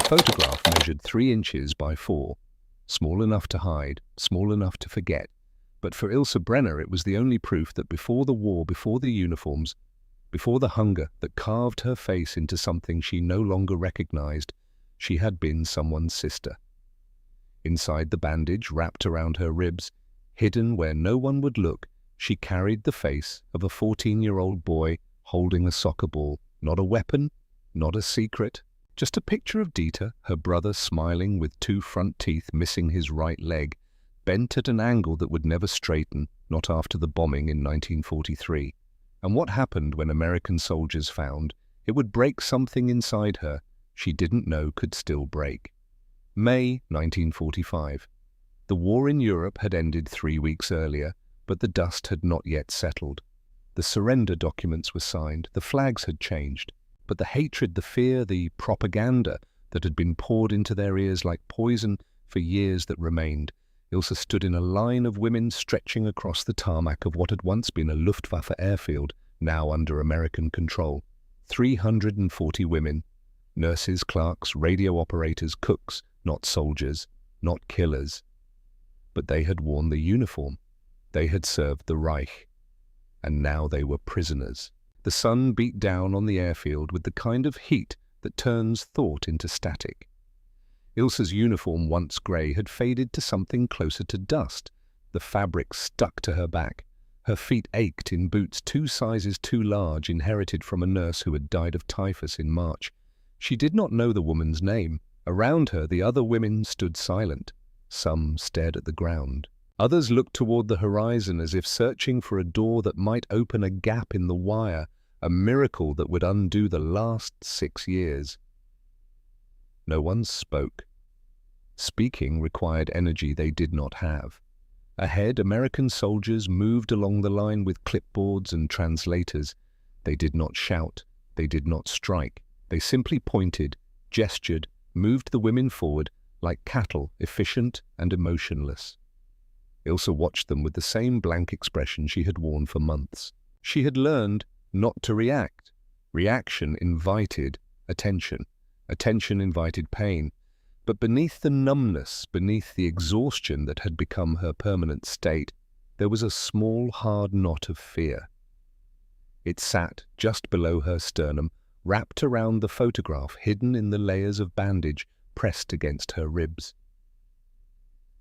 photograph measured 3 inches by 4, small enough to hide, small enough to forget. But for Ilse Brenner, it was the only proof that before the war, before the uniforms, before the hunger that carved her face into something she no longer recognized, she had been someone's sister. Inside the bandage wrapped around her ribs, hidden where no one would look, she carried the face of a 14-year-old boy holding a soccer ball. Not a weapon, not a secret, just a picture of Dieter, her brother, smiling with 2 front teeth missing his right leg, bent at an angle that would never straighten, not after the bombing in 1943. And what happened when American soldiers found it would break something inside her she didn't know could still break. May 1945. The war in Europe had ended 3 weeks earlier, but the dust had not yet settled. The surrender documents were signed, the flags had changed, but the hatred, the fear, the propaganda that had been poured into their ears like poison for years that remained. Ilse stood in a line of women stretching across the tarmac of what had once been a Luftwaffe airfield, now under American control. 340 women, nurses, clerks, radio operators, cooks, not soldiers, not killers. But they had worn the uniform. They had served the Reich. And now they were prisoners. The sun beat down on the airfield with the kind of heat that turns thought into static. Ilse's uniform, once grey, had faded to something closer to dust. The fabric stuck to her back. Her feet ached in boots 2 sizes too large, inherited from a nurse who had died of typhus in March. She did not know the woman's name. Around her, the other women stood silent. Some stared at the ground. Others looked toward the horizon as if searching for a door that might open a gap in the wire, a miracle that would undo the last 6 years. No one spoke. Speaking required energy they did not have. Ahead, American soldiers moved along the line with clipboards and translators. They did not shout. They did not strike. They simply pointed, gestured, moved the women forward like cattle, efficient and emotionless. Ilse watched them with the same blank expression she had worn for months. She had learned not to react. Reaction invited attention. Attention invited pain. But beneath the numbness, beneath the exhaustion that had become her permanent state, there was a small, hard knot of fear. It sat just below her sternum, wrapped around the photograph, hidden in the layers of bandage pressed against her ribs.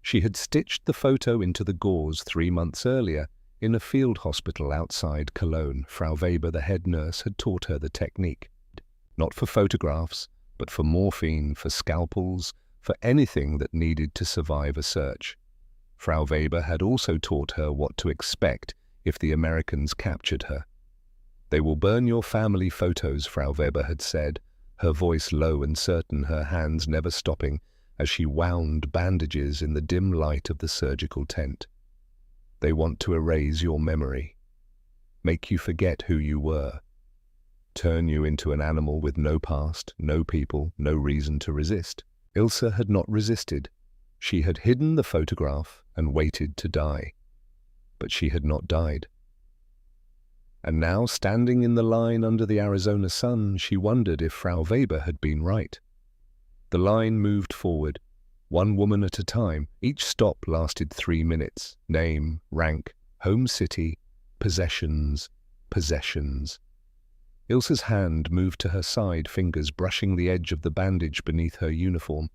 She had stitched the photo into the gauze 3 months earlier in a field hospital outside Cologne. Frau Weber, the head nurse, had taught her the technique. Not for photographs, but for morphine, for scalpels, for anything that needed to survive a search. Frau Weber had also taught her what to expect if the Americans captured her. "They will burn your family photos," Frau Weber had said, her voice low and certain, her hands never stopping as she wound bandages in the dim light of the surgical tent. "They want to erase your memory, make you forget who you were, turn you into an animal with no past, no people, no reason to resist." Ilse had not resisted. She had hidden the photograph and waited to die. But she had not died. And now, standing in the line under the Arizona sun, she wondered if Frau Weber had been right. The line moved forward, 1 woman at a time. Each stop lasted 3 minutes. Name, rank, home city, possessions, possessions. Ilse's hand moved to her side, fingers brushing the edge of the bandage beneath her uniform.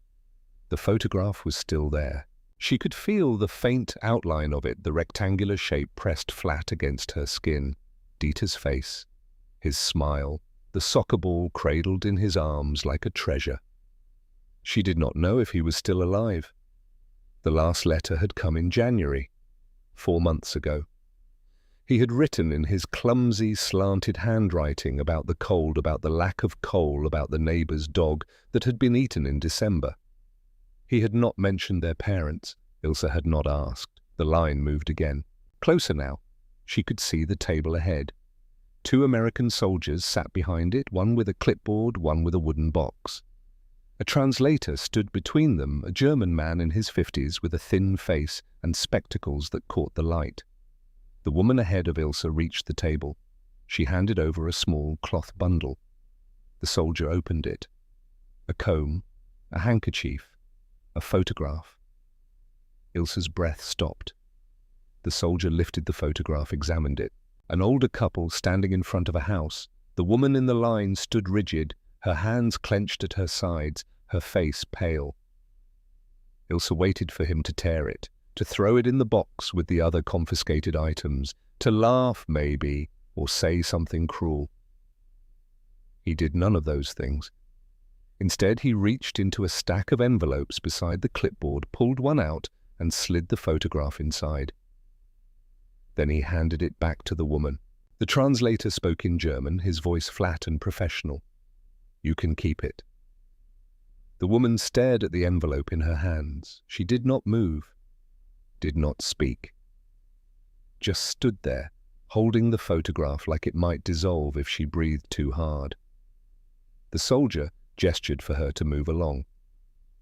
The photograph was still there. She could feel the faint outline of it, the rectangular shape pressed flat against her skin. Dieter's face, his smile, the soccer ball cradled in his arms like a treasure. She did not know if he was still alive. The last letter had come in January, 4 months ago. He had written in his clumsy, slanted handwriting about the cold, about the lack of coal, about the neighbor's dog that had been eaten in December. He had not mentioned their parents. Ilse had not asked. The line moved again. Closer now. She could see the table ahead. 2 American soldiers sat behind it, one with a clipboard, one with a wooden box. A translator stood between them, a German man in his 50s with a thin face and spectacles that caught the light. The woman ahead of Ilse reached the table. She handed over a small cloth bundle. The soldier opened it. A comb, a handkerchief, a photograph. Ilse's breath stopped. The soldier lifted the photograph, examined it. An older couple standing in front of a house. The woman in the line stood rigid, her hands clenched at her sides, her face pale. Ilse waited for him to tear it, to throw it in the box with the other confiscated items, to laugh, maybe, or say something cruel. He did none of those things. Instead, he reached into a stack of envelopes beside the clipboard, pulled one out, and slid the photograph inside. Then he handed it back to the woman. The translator spoke in German, his voice flat and professional. "You can keep it." The woman stared at the envelope in her hands. She did not move, did not speak. Just stood there, holding the photograph like it might dissolve if she breathed too hard. The soldier gestured for her to move along.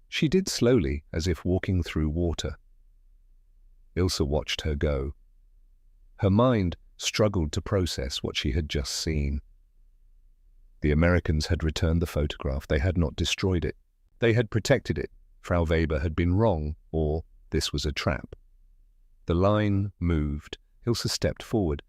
She did slowly, as if walking through water. Ilse watched her go. Her mind struggled to process what she had just seen. The Americans had returned the photograph. They had not destroyed it. They had protected it. Frau Weber had been wrong, or this was a trap. The line moved. Ilse stepped forward.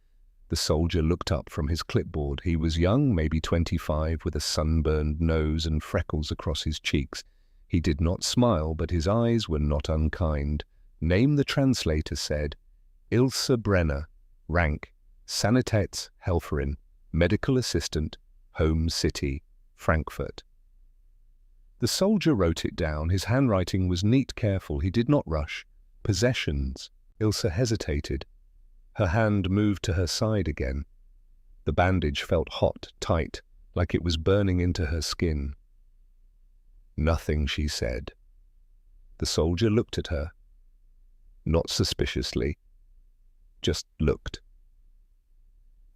The soldier looked up from his clipboard. He was young, maybe 25, with a sunburned nose and freckles across his cheeks. He did not smile, but his eyes were not unkind. Name, the translator said, Ilse Brenner, rank, Sanitätshelferin, medical assistant, home city, Frankfurt. The soldier wrote it down. His handwriting was neat, careful. He did not rush. Possessions. Ilse hesitated. Her hand moved to her side again. The bandage felt hot, tight, like it was burning into her skin. "Nothing," she said. The soldier looked at her. Not suspiciously. Just looked.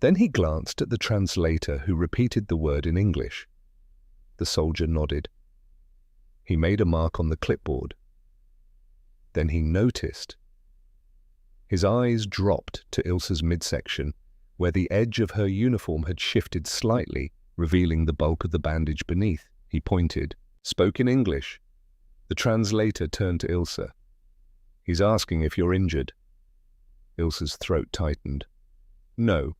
Then he glanced at the translator, who repeated the word in English. The soldier nodded. He made a mark on the clipboard. Then he noticed. His eyes dropped to Ilse's midsection, where the edge of her uniform had shifted slightly, revealing the bulk of the bandage beneath. He pointed, spoke in English. The translator turned to Ilse. "He's asking if you're injured." Ilse's throat tightened. "No.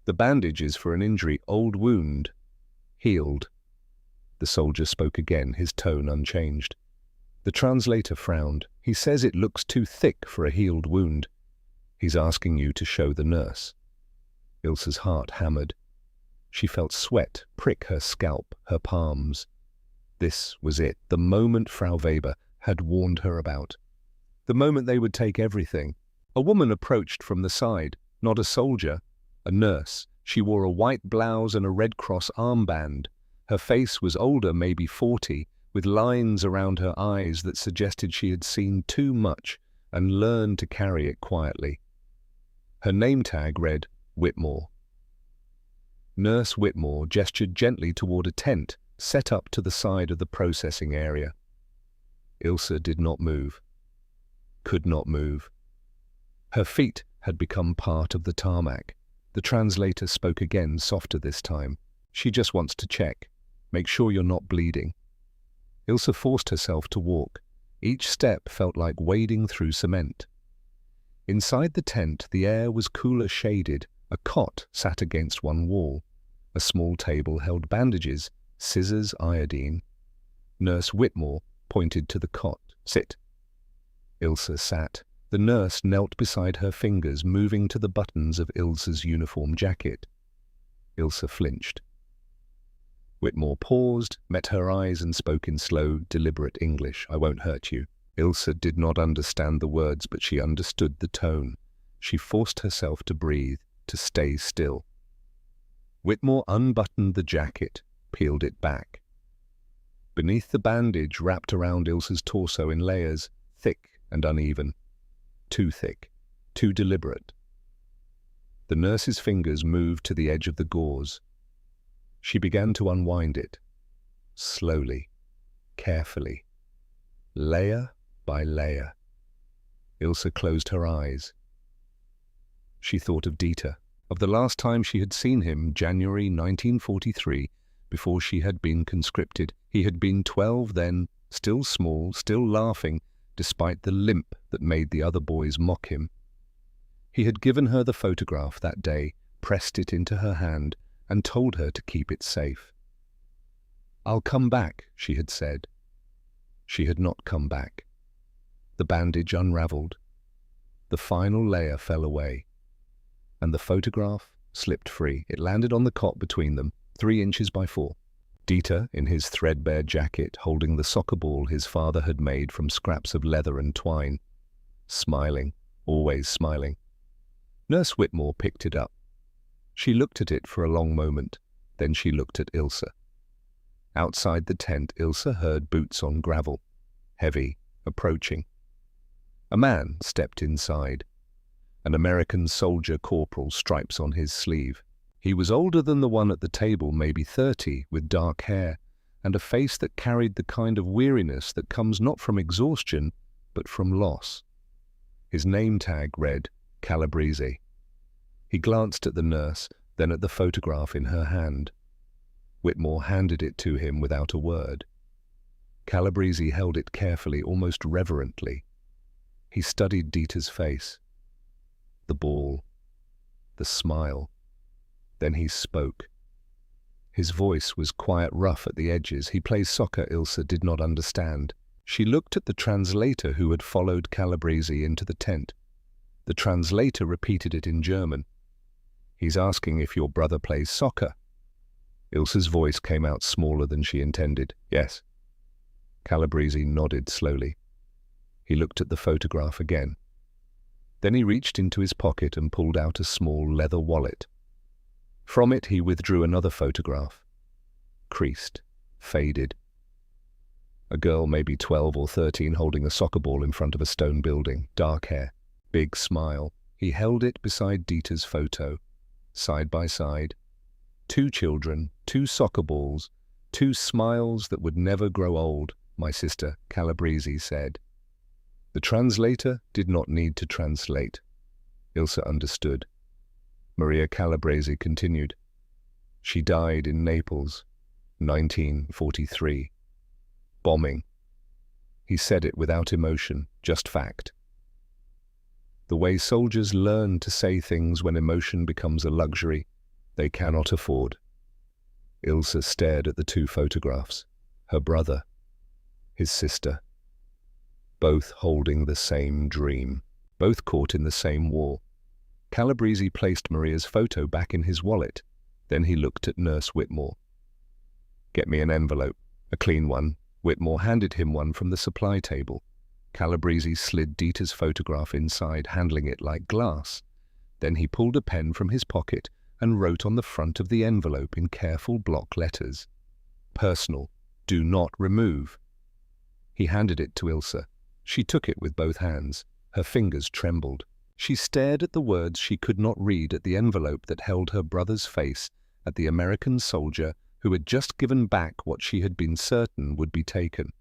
The bandage is for an injury, old wound. Healed." The soldier spoke again, his tone unchanged. The translator frowned. "He says it looks too thick for a healed wound. He's asking you to show the nurse." Ilse's heart hammered. She felt sweat prick her scalp, her palms. This was it, the moment Frau Weber had warned her about. The moment they would take everything. A woman approached from the side, not a soldier, a nurse. She wore a white blouse and a Red Cross armband. Her face was older, maybe 40, with lines around her eyes that suggested she had seen too much and learned to carry it quietly. Her name tag read Whitmore. Nurse Whitmore gestured gently toward a tent set up to the side of the processing area. Ilse did not move. Could not move. Her feet had become part of the tarmac. The translator spoke again, softer this time. "She just wants to check. Make sure you're not bleeding." Ilse forced herself to walk. Each step felt like wading through cement. Inside the tent, the air was cooler shaded. A cot sat against one wall. A small table held bandages, scissors, iodine. Nurse Whitmore pointed to the cot. "Sit." Ilse sat. The nurse knelt beside her, fingers moving to the buttons of Ilse's uniform jacket. Ilse flinched. Whitmore paused, met her eyes and spoke in slow, deliberate English. "I won't hurt you." Ilse did not understand the words, but she understood the tone. She forced herself to breathe, to stay still. Whitmore unbuttoned the jacket, peeled it back. Beneath the bandage wrapped around Ilse's torso in layers, thick and uneven. Too thick, too deliberate. The nurse's fingers moved to the edge of the gauze. She began to unwind it, slowly, carefully, layer by layer. Ilse closed her eyes. She thought of Dieter, of the last time she had seen him, January 1943, before she had been conscripted. He had been 12 then, still small, still laughing, despite the limp that made the other boys mock him. He had given her the photograph that day, pressed it into her hand, and told her to keep it safe. "I'll come back," she had said. She had not come back. The bandage unraveled. The final layer fell away, and the photograph slipped free. It landed on the cot between them, 3 inches by 4. Dieter, in his threadbare jacket, holding the soccer ball his father had made from scraps of leather and twine. Smiling, always smiling. Nurse Whitmore picked it up. She looked at it for a long moment, then she looked at Ilse. Outside the tent, Ilse heard boots on gravel, heavy, approaching. A man stepped inside. An American soldier corporal, stripes on his sleeve. He was older than the one at the table, maybe 30, with dark hair, and a face that carried the kind of weariness that comes not from exhaustion, but from loss. His name tag read Calabrese. He glanced at the nurse, then at the photograph in her hand. Whitmore handed it to him without a word. Calabrese held it carefully, almost reverently. He studied Dieter's face. The ball. The smile. Then he spoke. His voice was quiet, rough at the edges. He plays soccer, Ilse did not understand. She looked at the translator who had followed Calabrese into the tent. The translator repeated it in German. "He's asking if your brother plays soccer." Ilse's voice came out smaller than she intended. "Yes." Calabrese nodded slowly. He looked at the photograph again. Then he reached into his pocket and pulled out a small leather wallet. From it he withdrew another photograph. Creased, faded. A girl, maybe 12 or 13, holding a soccer ball in front of a stone building, dark hair, big smile. He held it beside Dieter's photo, side by side. 2 children, 2 soccer balls, 2 smiles that would never grow old, my sister, Calabrese said. The translator did not need to translate. Ilse understood. Maria Calabrese continued. She died in Naples, 1943. Bombing. He said it without emotion, just fact. The way soldiers learn to say things when emotion becomes a luxury they cannot afford. Ilse stared at the 2 photographs, her brother, his sister, both holding the same dream, both caught in the same war. Calabrese placed Maria's photo back in his wallet. Then he looked at Nurse Whitmore. "Get me an envelope, a clean one." Whitmore handed him one from the supply table. Calabrese slid Dieter's photograph inside, handling it like glass. Then he pulled a pen from his pocket and wrote on the front of the envelope in careful block letters, "Personal, do not remove." He handed it to Ilse. She took it with both hands. Her fingers trembled. She stared at the words she could not read, at the envelope that held her brother's face, at the American soldier who had just given back what she had been certain would be taken.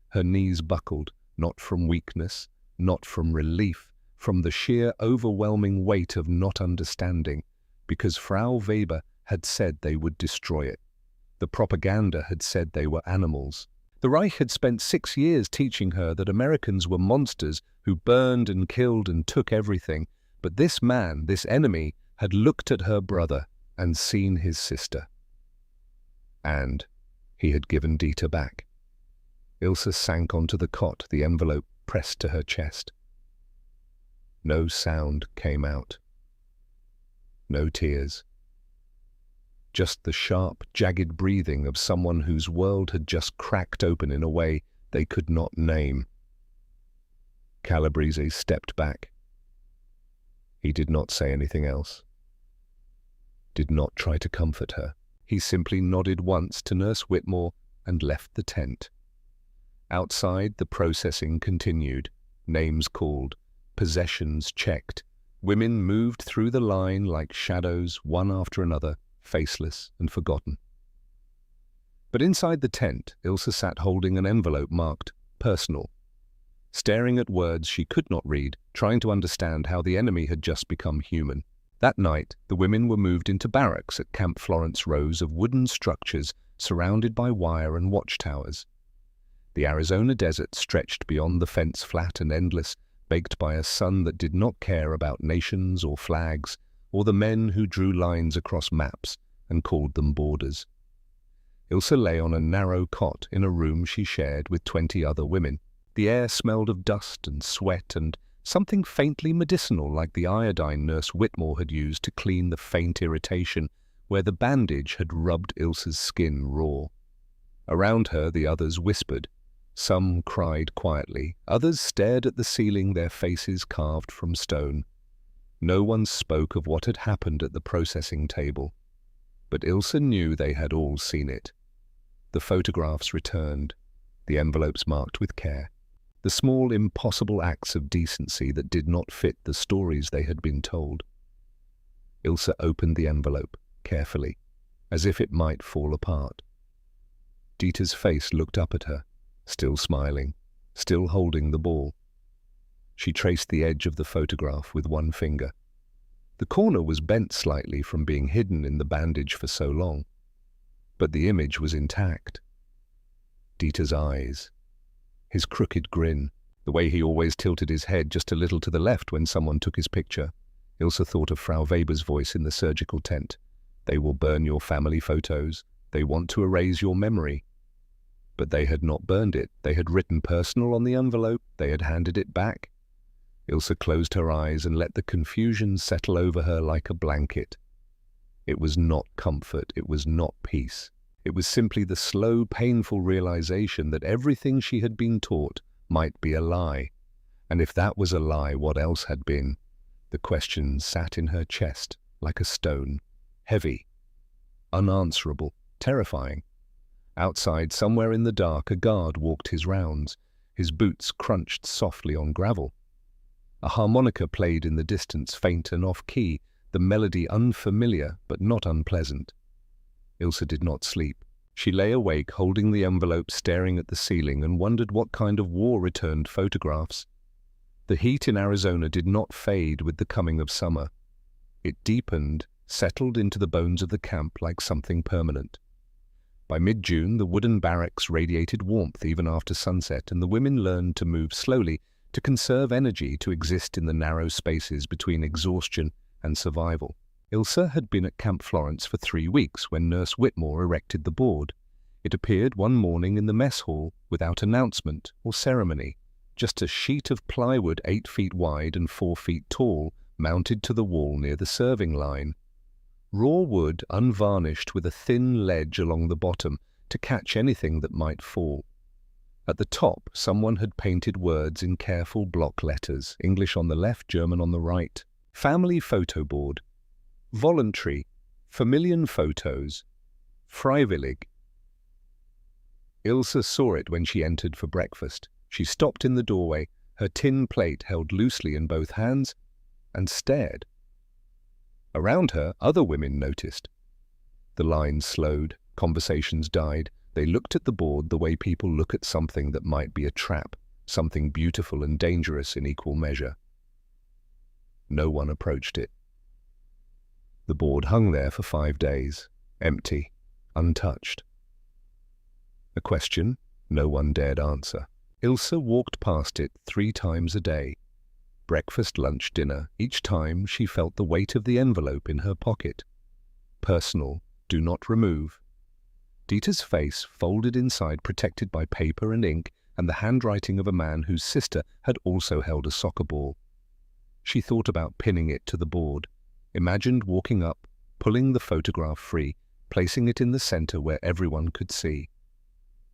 Her knees buckled, not from weakness, not from relief, from the sheer overwhelming weight of not understanding, because Frau Weber had said they would destroy it. The propaganda had said they were animals. The Reich had spent 6 years teaching her that Americans were monsters who burned and killed and took everything. But this man, this enemy, had looked at her brother and seen his sister. And he had given Dieter back. Ilse sank onto the cot, the envelope pressed to her chest. No sound came out. No tears. Just the sharp, jagged breathing of someone whose world had just cracked open in a way they could not name. Calabrese stepped back. He did not say anything else. Did not try to comfort her. He simply nodded once to Nurse Whitmore and left the tent. Outside, the processing continued. Names called, possessions checked. Women moved through the line like shadows, one after another, faceless and forgotten. But inside the tent, Ilse sat holding an envelope marked "Personal," staring at words she could not read, trying to understand how the enemy had just become human. That night, the women were moved into barracks at Camp Florence, rows of wooden structures surrounded by wire and watchtowers. The Arizona desert stretched beyond the fence, flat and endless, baked by a sun that did not care about nations or flags, or the men who drew lines across maps and called them borders. Ilse lay on a narrow cot in a room she shared with 20 other women. The air smelled of dust and sweat and something faintly medicinal like the iodine Nurse Whitmore had used to clean the faint irritation where the bandage had rubbed Ilse's skin raw. Around her the others whispered. Some cried quietly, others stared at the ceiling, their faces carved from stone. No one spoke of what had happened at the processing table, but Ilse knew they had all seen it. The photographs returned, the envelopes marked with care, the small impossible acts of decency that did not fit the stories they had been told. Ilse opened the envelope carefully, as if it might fall apart. Dieter's face looked up at her, still smiling, still holding the ball. She traced the edge of the photograph with one finger. The corner was bent slightly from being hidden in the bandage for so long, but the image was intact. Dieter's eyes, his crooked grin, the way he always tilted his head just a little to the left when someone took his picture. Ilse thought of Frau Weber's voice in the surgical tent. They will burn your family photos. They want to erase your memory. But they had not burned it. They had written personal on the envelope. They had handed it back. Ilse closed her eyes and let the confusion settle over her like a blanket. It was not comfort. It was not peace. It was simply the slow, painful realization that everything she had been taught might be a lie. And if that was a lie, what else had been? The question sat in her chest like a stone, heavy, unanswerable, terrifying. Outside, somewhere in the dark, a guard walked his rounds. His boots crunched softly on gravel. A harmonica played in the distance, faint and off-key, the melody unfamiliar but not unpleasant. Ilse did not sleep. She lay awake, holding the envelope, staring at the ceiling, and wondered what kind of war-returned photographs. The heat in Arizona did not fade with the coming of summer. It deepened, settled into the bones of the camp like something permanent. By mid-June, the wooden barracks radiated warmth even after sunset, and the women learned to move slowly, to conserve energy, to exist in the narrow spaces between exhaustion and survival. Ilse had been at Camp Florence for 3 weeks when Nurse Whitmore erected the board. It appeared one morning in the mess hall without announcement or ceremony, just a sheet of plywood 8 feet wide and 4 feet tall, mounted to the wall near the serving line. Raw wood, unvarnished, with a thin ledge along the bottom to catch anything that might fall. At the top, someone had painted words in careful block letters, English on the left, German on the right. Family photo board. Voluntary. Familien Photos. Freiwillig. Ilse saw it when she entered for breakfast. She stopped in the doorway, her tin plate held loosely in both hands, and stared. Around her, other women noticed. The lines slowed, conversations died. They looked at the board the way people look at something that might be a trap, something beautiful and dangerous in equal measure. No one approached it. The board hung there for 5 days, empty, untouched. A question no one dared answer. Ilse walked past it 3 times a day. Breakfast, lunch, dinner. Each time she felt the weight of the envelope in her pocket. Personal, do not remove. Dieter's face folded inside, protected by paper and ink and the handwriting of a man whose sister had also held a soccer ball. She thought about pinning it to the board, imagined walking up, pulling the photograph free, placing it in the center where everyone could see.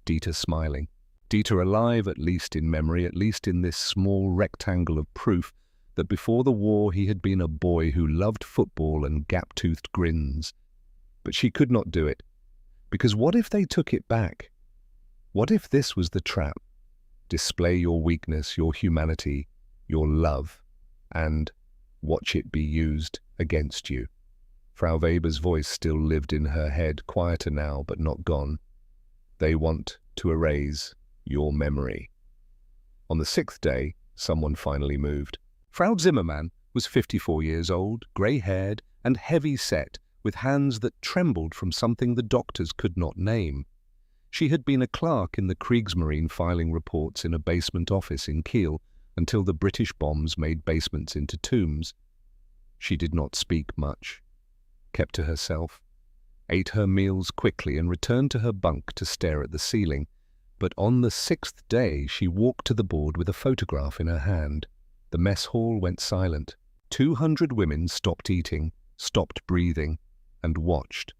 Dieter smiling. Dieter alive, at least in memory, at least in this small rectangle of proof that before the war he had been a boy who loved football and gap-toothed grins. But she could not do it, because what if they took it back? What if this was the trap? Display your weakness, your humanity, your love, and watch it be used against you. Frau Weber's voice still lived in her head, quieter now, but not gone. They want to erase your memory. On the 6th day, someone finally moved. Frau Zimmermann was 54 years old, grey-haired and heavy-set, with hands that trembled from something the doctors could not name. She had been a clerk in the Kriegsmarine filing reports in a basement office in Kiel until the British bombs made basements into tombs. She did not speak much, kept to herself, ate her meals quickly and returned to her bunk to stare at the ceiling. But on the 6th day she walked to the board with a photograph in her hand. The mess hall went silent. 200 women stopped eating, stopped breathing, and watched.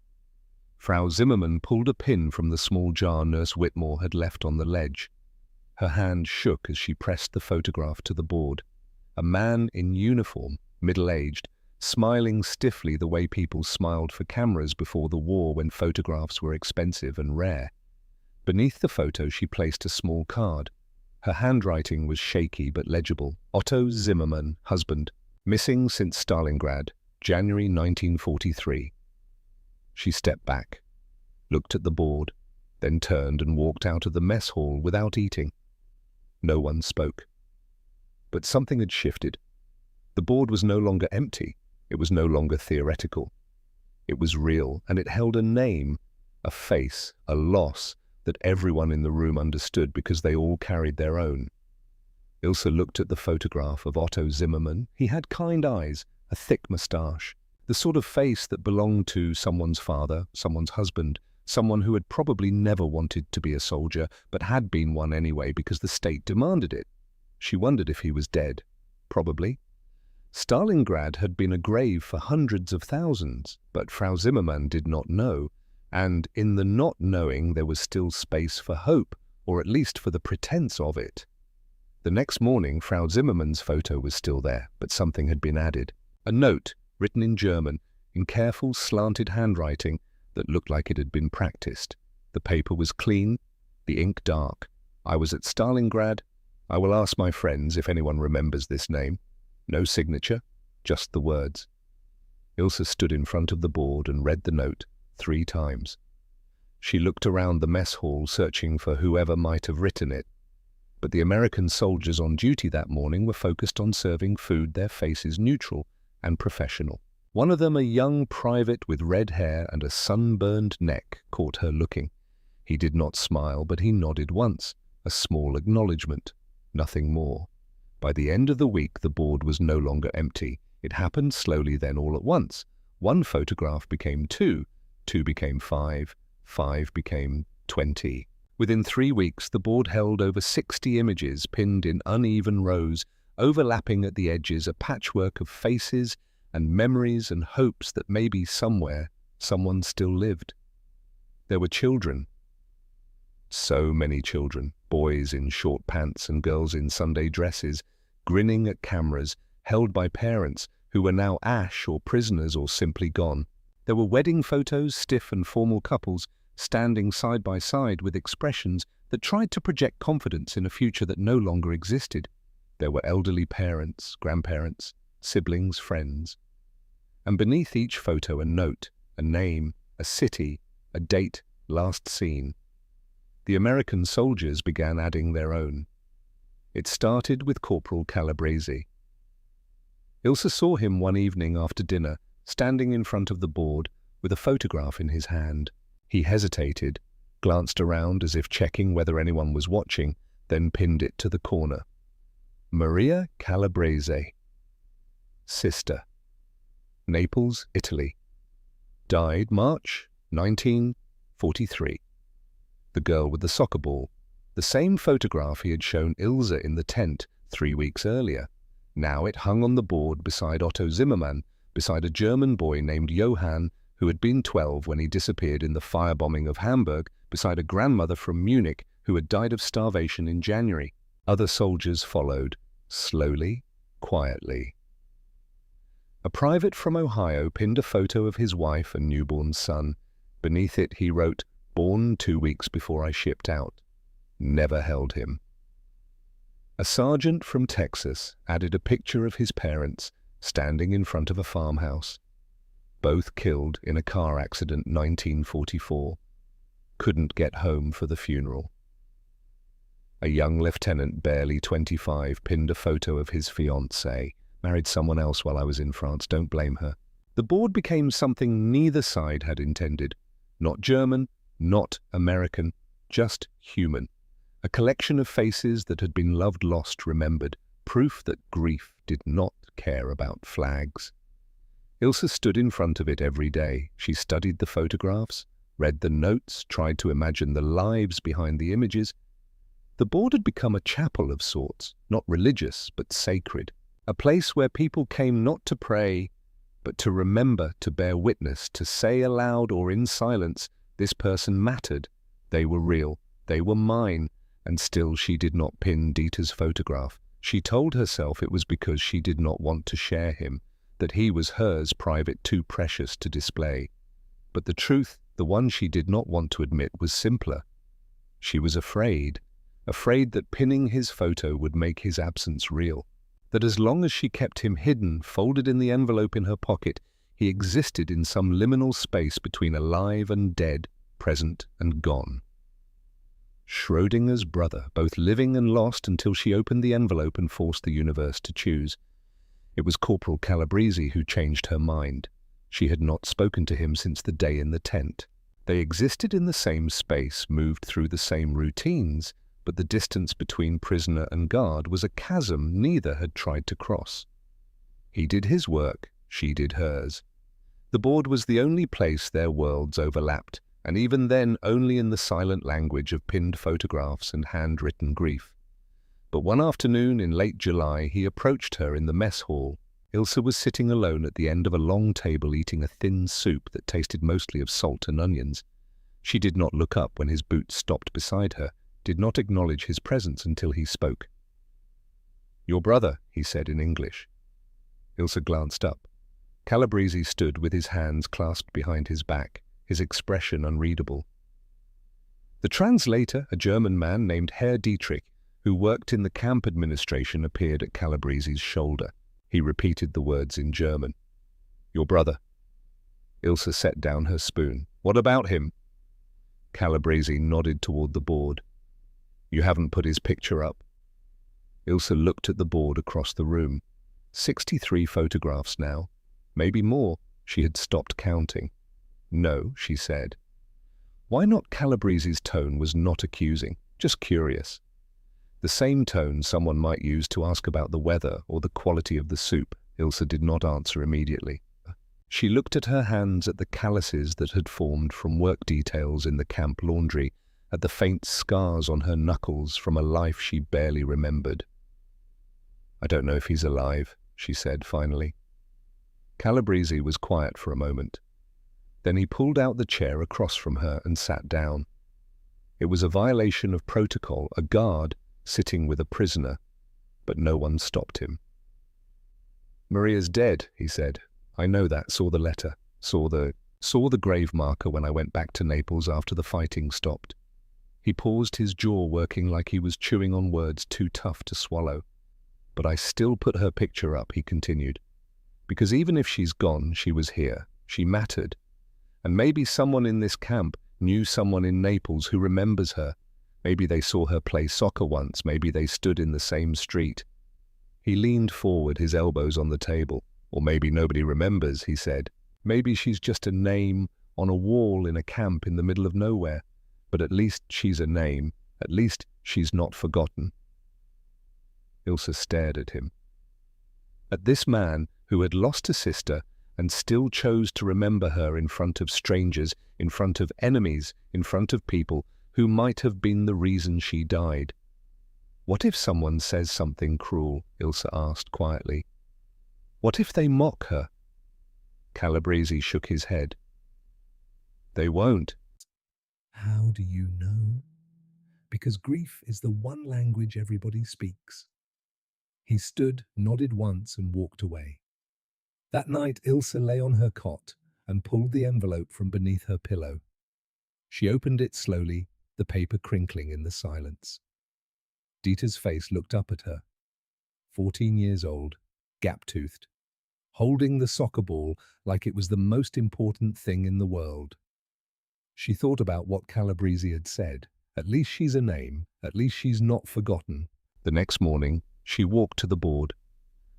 Frau Zimmermann pulled a pin from the small jar Nurse Whitmore had left on the ledge. Her hand shook as she pressed the photograph to the board. A man in uniform, middle-aged, smiling stiffly the way people smiled for cameras before the war when photographs were expensive and rare. Beneath the photo she placed a small card. Her handwriting was shaky but legible. Otto Zimmermann, husband, missing since Stalingrad, January 1943. She stepped back, looked at the board, then turned and walked out of the mess hall without eating. No one spoke. But something had shifted. The board was no longer empty. It was no longer theoretical. It was real, and it held a name, a face, a loss that everyone in the room understood because they all carried their own. Ilse looked at the photograph of Otto Zimmermann. He had kind eyes, a thick moustache, the sort of face that belonged to someone's father, someone's husband, someone who had probably never wanted to be a soldier, but had been one anyway because the state demanded it. She wondered if he was dead. Probably. Stalingrad had been a grave for hundreds of thousands, but Frau Zimmermann did not know, and in the not knowing there was still space for hope, or at least for the pretense of it. The next morning, Frau Zimmermann's photo was still there, but something had been added. A note, written in German, in careful, slanted handwriting that looked like it had been practiced. The paper was clean, the ink dark. I was at Stalingrad. I will ask my friends if anyone remembers this name. No signature, just the words. Ilse stood in front of the board and read the note 3 times. She looked around the mess hall searching for whoever might have written it. But the American soldiers on duty that morning were focused on serving food, their faces neutral and professional. One of them, a young private with red hair and a sunburned neck, caught her looking. He did not smile, but he nodded once, a small acknowledgement, nothing more. By the end of the week, the board was no longer empty. It happened slowly then all at once. 1 photograph became 2, 2 became 5, 5 became 20. Within 3 weeks, the board held over 60 images pinned in uneven rows, overlapping at the edges, a patchwork of faces and memories and hopes that maybe somewhere someone still lived. There were children. So many children, boys in short pants and girls in Sunday dresses, grinning at cameras, held by parents who were now ash or prisoners or simply gone. There were wedding photos, stiff and formal couples, standing side by side with expressions that tried to project confidence in a future that no longer existed. There were elderly parents, grandparents, siblings, friends. And beneath each photo a note, a name, a city, a date, last seen. The American soldiers began adding their own. It started with Corporal Calabrese. Ilse saw him one evening after dinner, standing in front of the board with a photograph in his hand. He hesitated, glanced around as if checking whether anyone was watching, then pinned it to the corner. Maria Calabrese. Sister. Naples, Italy. Died March 1943. The girl with the soccer ball. The same photograph he had shown Ilse in the tent 3 weeks earlier. Now it hung on the board beside Otto Zimmermann, beside a German boy named Johann, who had been 12 when he disappeared in the firebombing of Hamburg, beside a grandmother from Munich who had died of starvation in January. Other soldiers followed, slowly, quietly. A private from Ohio pinned a photo of his wife and newborn son. Beneath it he wrote, "Born 2 weeks before I shipped out. Never held him." A sergeant from Texas added a picture of his parents standing in front of a farmhouse. Both killed in a car accident 1944. Couldn't get home for the funeral. A young lieutenant, barely 25, pinned a photo of his fiancée. Married someone else while I was in France, don't blame her. The board became something neither side had intended. Not German, not American, just human. A collection of faces that had been loved, lost, remembered, proof that grief did not care about flags. Ilse stood in front of it every day. She studied the photographs, read the notes, tried to imagine the lives behind the images. The board had become a chapel of sorts, not religious, but sacred. A place where people came not to pray, but to remember, to bear witness, to say aloud or in silence, this person mattered. They were real. They were mine. And still she did not pin Dieter's photograph. She told herself it was because she did not want to share him, that he was hers, private, too precious to display. But the truth, the one she did not want to admit, was simpler. She was afraid that pinning his photo would make his absence real. That as long as she kept him hidden, folded in the envelope in her pocket, he existed in some liminal space between alive and dead, present and gone. Schrödinger's brother, both living and lost, until she opened the envelope and forced the universe to choose. It was Corporal Calabrese who changed her mind. She had not spoken to him since the day in the tent. They existed in the same space, moved through the same routines, but the distance between prisoner and guard was a chasm neither had tried to cross. He did his work, she did hers. The board was the only place their worlds overlapped, and even then only in the silent language of pinned photographs and handwritten grief. But one afternoon in late July he approached her in the mess hall. Ilse was sitting alone at the end of a long table eating a thin soup that tasted mostly of salt and onions. She did not look up when his boots stopped beside her, did not acknowledge his presence until he spoke. "Your brother," he said in English. Ilse glanced up. Calabrese stood with his hands clasped behind his back, his expression unreadable. The translator, a German man named Herr Dietrich, who worked in the camp administration, appeared at Calabrese's shoulder. He repeated the words in German. "Your brother." Ilse set down her spoon. "What about him?" Calabrese nodded toward the board. "You haven't put his picture up." Ilse looked at the board across the room. 63 photographs now. Maybe more. She had stopped counting. "No," she said. Why not? Calabrese's tone was not accusing, just curious. The same tone someone might use to ask about the weather or the quality of the soup. Ilse did not answer immediately. She looked at her hands, at the calluses that had formed from work details in the camp laundry, at the faint scars on her knuckles from a life she barely remembered. "I don't know if he's alive," she said finally. Calabrese was quiet for a moment. Then he pulled out the chair across from her and sat down. It was a violation of protocol, a guard sitting with a prisoner, but no one stopped him. "Maria's dead," he said. "I know that, saw the letter, saw the grave marker when I went back to Naples after the fighting stopped." He paused, his jaw working like he was chewing on words too tough to swallow. "But I still put her picture up," he continued, "because even if she's gone, she was here, she mattered. And maybe someone in this camp knew someone in Naples who remembers her. Maybe they saw her play soccer once, maybe they stood in the same street." He leaned forward, his elbows on the table. "Or maybe nobody remembers," he said. "Maybe she's just a name on a wall in a camp in the middle of nowhere. But at least she's a name. At least she's not forgotten." Ilse stared at him. At this man who had lost a sister and still chose to remember her in front of strangers, in front of enemies, in front of people who might have been the reason she died. "What if someone says something cruel?" Ilse asked quietly. "What if they mock her?" Calabrese shook his head. "They won't." How do you know? Because grief is the one language everybody speaks. He stood, nodded once, and walked away. That night Ilse lay on her cot and pulled the envelope from beneath her pillow. She opened it slowly, the paper crinkling in the silence. Dieter's face looked up at her. 14 years old, gap-toothed, holding the soccer ball like it was the most important thing in the world. She thought about what Calabrese had said. At least she's a name. At least she's not forgotten. The next morning, she walked to the board.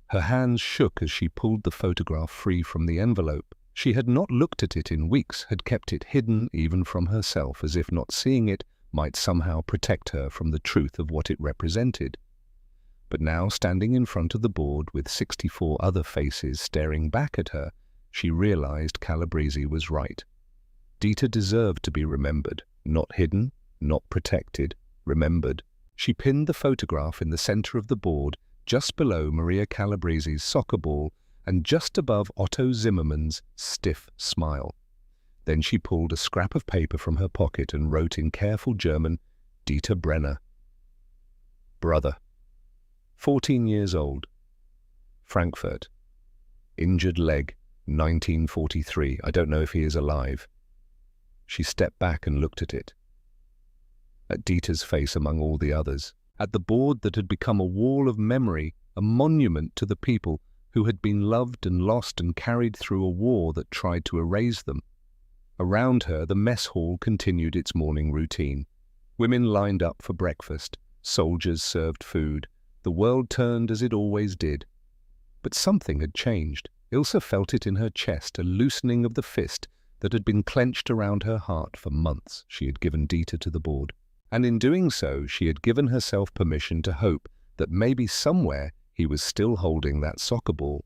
Her hands shook as she pulled the photograph free from the envelope. She had not looked at it in weeks, had kept it hidden even from herself, as if not seeing it might somehow protect her from the truth of what it represented. But now, standing in front of the board with 64 other faces staring back at her, she realized Calabrese was right. Dita deserved to be remembered, not hidden, not protected, remembered. She pinned the photograph in the center of the board, just below Maria Calabrese's soccer ball and just above Otto Zimmermann's stiff smile. Then she pulled a scrap of paper from her pocket and wrote in careful German, Dieter Brenner. Brother. 14 years old. Frankfurt. Injured leg, 1943. I don't know if he is alive. She stepped back and looked at it. At Dieter's face among all the others. At the board that had become a wall of memory, a monument to the people who had been loved and lost and carried through a war that tried to erase them. Around her, the mess hall continued its morning routine. Women lined up for breakfast. Soldiers served food. The world turned as it always did. But something had changed. Ilse felt it in her chest, a loosening of the fist that had been clenched around her heart for months. She had given Dieter to the board. And in doing so, she had given herself permission to hope that maybe somewhere he was still holding that soccer ball.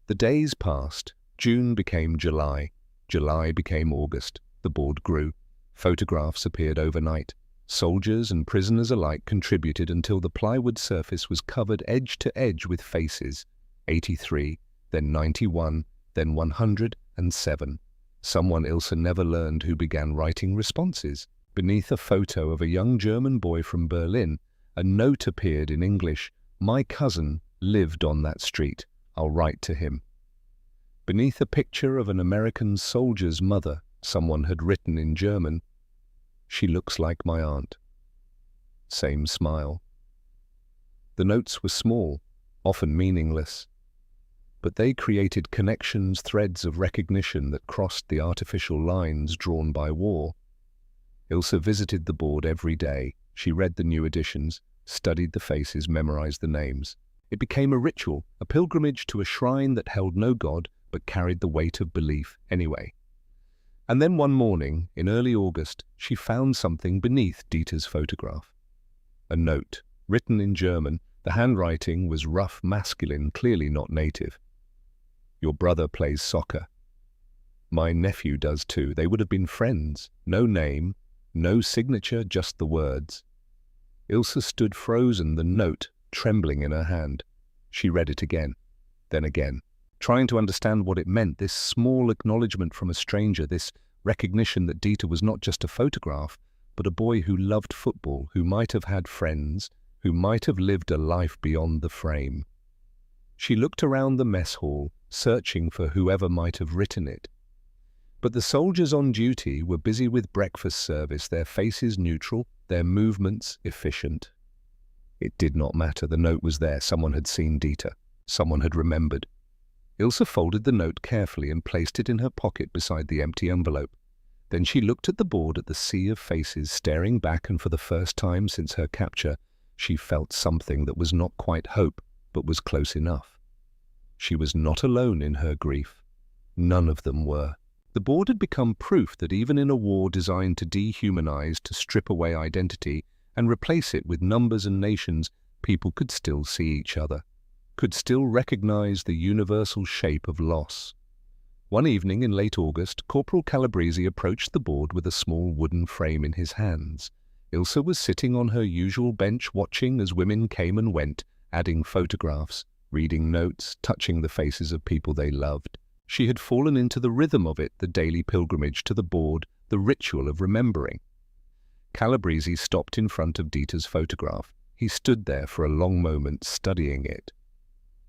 The days passed. June became July. July became August. The board grew. Photographs appeared overnight. Soldiers and prisoners alike contributed until the plywood surface was covered edge to edge with faces. 83, then 91, then 107. Someone Ilse never learned who began writing responses. Beneath a photo of a young German boy from Berlin, a note appeared in English. My cousin lived on that street. I'll write to him. Beneath a picture of an American soldier's mother, someone had written in German, She looks like my aunt. Same smile. The notes were small, often meaningless, but they created connections, threads of recognition that crossed the artificial lines drawn by war. Ilse visited the board every day. She read the new editions, studied the faces, memorized the names. It became a ritual, a pilgrimage to a shrine that held no god, but carried the weight of belief anyway. And then one morning, in early August, she found something beneath Dieter's photograph. A note, written in German. The handwriting was rough, masculine, clearly not native. Your brother plays soccer. My nephew does too. They would have been friends. No name, no signature, just the words. Ilse stood frozen, the note trembling in her hand. She read it again, then again, trying to understand what it meant, this small acknowledgement from a stranger, this recognition that Dieter was not just a photograph, but a boy who loved football, who might have had friends, who might have lived a life beyond the frame. She looked around the mess hall, searching for whoever might have written it. But the soldiers on duty were busy with breakfast service, their faces neutral, their movements efficient. It did not matter. The note was there. Someone had seen Dieter. Someone had remembered. Ilse folded the note carefully and placed it in her pocket beside the empty envelope. Then she looked at the board, at the sea of faces staring back, and for the first time since her capture, she felt something that was not quite hope, but was close enough. She was not alone in her grief. None of them were. The board had become proof that even in a war designed to dehumanize, to strip away identity, and replace it with numbers and nations, people could still see each other, could still recognize the universal shape of loss. One evening in late August, Corporal Calabrese approached the board with a small wooden frame in his hands. Ilse was sitting on her usual bench watching as women came and went, adding photographs, reading notes, touching the faces of people they loved. She had fallen into the rhythm of it, the daily pilgrimage to the board, the ritual of remembering. Calabrese stopped in front of Dieter's photograph. He stood there for a long moment, studying it.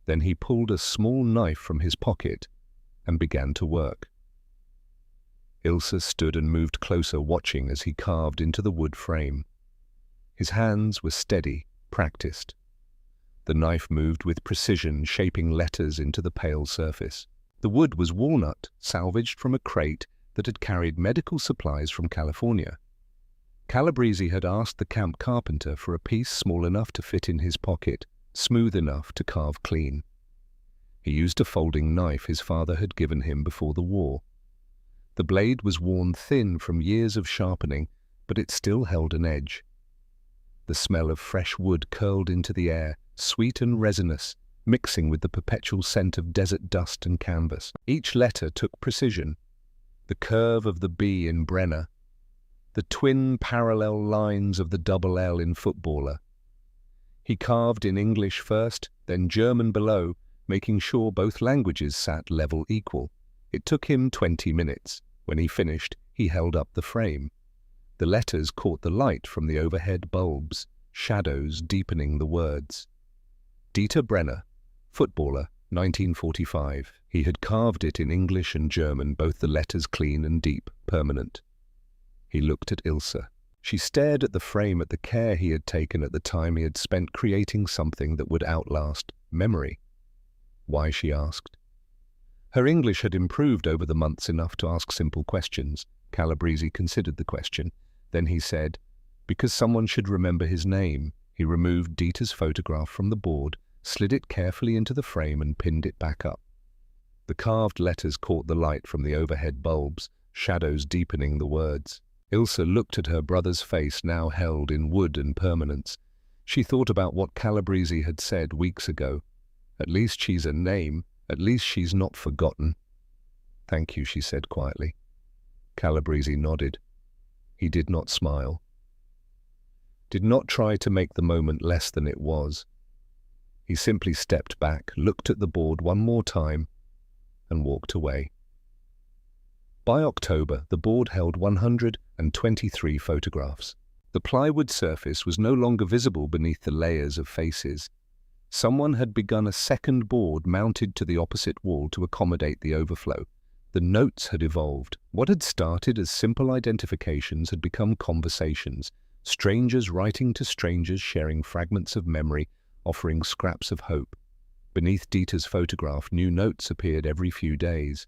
Then he pulled a small knife from his pocket and began to work. Ilse stood and moved closer, watching as he carved into the wood frame. His hands were steady, practiced. The knife moved with precision, shaping letters into the pale surface. The wood was walnut, salvaged from a crate that had carried medical supplies from California. Calabrese had asked the camp carpenter for a piece small enough to fit in his pocket, smooth enough to carve clean. He used a folding knife his father had given him before the war. The blade was worn thin from years of sharpening, but it still held an edge. The smell of fresh wood curled into the air, sweet and resinous, mixing with the perpetual scent of desert dust and canvas. Each letter took precision. The curve of the B in Brenner, the twin parallel lines of the double L in Footballer. He carved in English first, then German below, making sure both languages sat level equal. It took him 20 minutes. When he finished, he held up the frame. The letters caught the light from the overhead bulbs, shadows deepening the words. Dieter Brenner, Footballer, 1945. He had carved it in English and German, both the letters clean and deep, permanent. He looked at Ilse. She stared at the frame, at the care he had taken, at the time he had spent creating something that would outlast memory. Why, she asked. Her English had improved over the months enough to ask simple questions. Calabrese considered the question. Then he said, because someone should remember his name. He removed Dieter's photograph from the board, slid it carefully into the frame and pinned it back up. The carved letters caught the light from the overhead bulbs, shadows deepening the words. Ilse looked at her brother's face, now held in wood and permanence. She thought about what Calabrese had said weeks ago. At least she's a name. At least she's not forgotten. Thank you, she said quietly. Calabrese nodded. He did not smile. Did not try to make the moment less than it was. He simply stepped back, looked at the board one more time, and walked away. By October, the board held 123 photographs. The plywood surface was no longer visible beneath the layers of faces. Someone had begun a second board mounted to the opposite wall to accommodate the overflow. The notes had evolved. What had started as simple identifications had become conversations, strangers writing to strangers, sharing fragments of memory, offering scraps of hope. Beneath Dieter's photograph, new notes appeared every few days.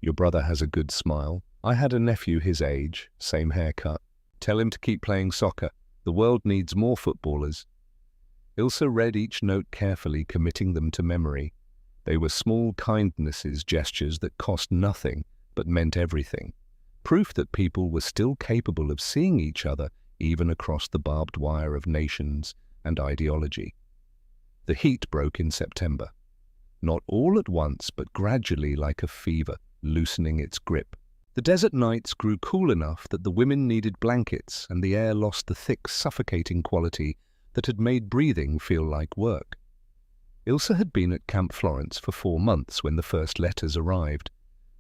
Your brother has a good smile. I had a nephew his age, same haircut. Tell him to keep playing soccer. The world needs more footballers. Ilse read each note carefully, committing them to memory. They were small kindnesses, gestures that cost nothing, but meant everything. Proof that people were still capable of seeing each other, even across the barbed wire of nations and ideology. The heat broke in September. Not all at once, but gradually, like a fever, loosening its grip. The desert nights grew cool enough that the women needed blankets, and the air lost the thick, suffocating quality that had made breathing feel like work. Ilse had been at Camp Florence for 4 months when the first letters arrived.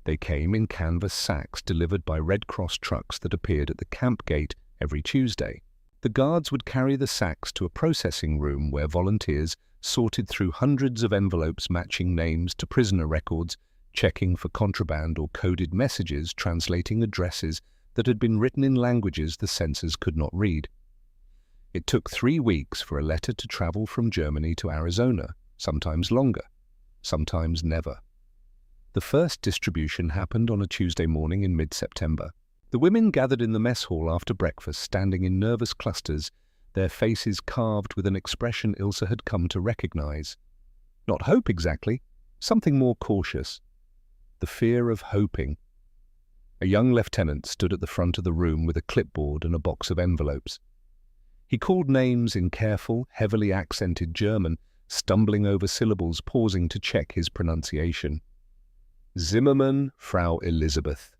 They came in canvas sacks delivered by Red Cross trucks that appeared at the camp gate every Tuesday. The guards would carry the sacks to a processing room where volunteers sorted through hundreds of envelopes matching names to prisoner records, checking for contraband or coded messages, translating addresses that had been written in languages the censors could not read. It took 3 weeks for a letter to travel from Germany to Arizona, sometimes longer, sometimes never. The first distribution happened on a Tuesday morning in mid-September. The women gathered in the mess hall after breakfast, standing in nervous clusters, their faces carved with an expression Ilse had come to recognize. Not hope exactly, something more cautious. The fear of hoping. A young lieutenant stood at the front of the room with a clipboard and a box of envelopes. He called names in careful, heavily accented German, stumbling over syllables, pausing to check his pronunciation. Zimmermann, Frau Elisabeth.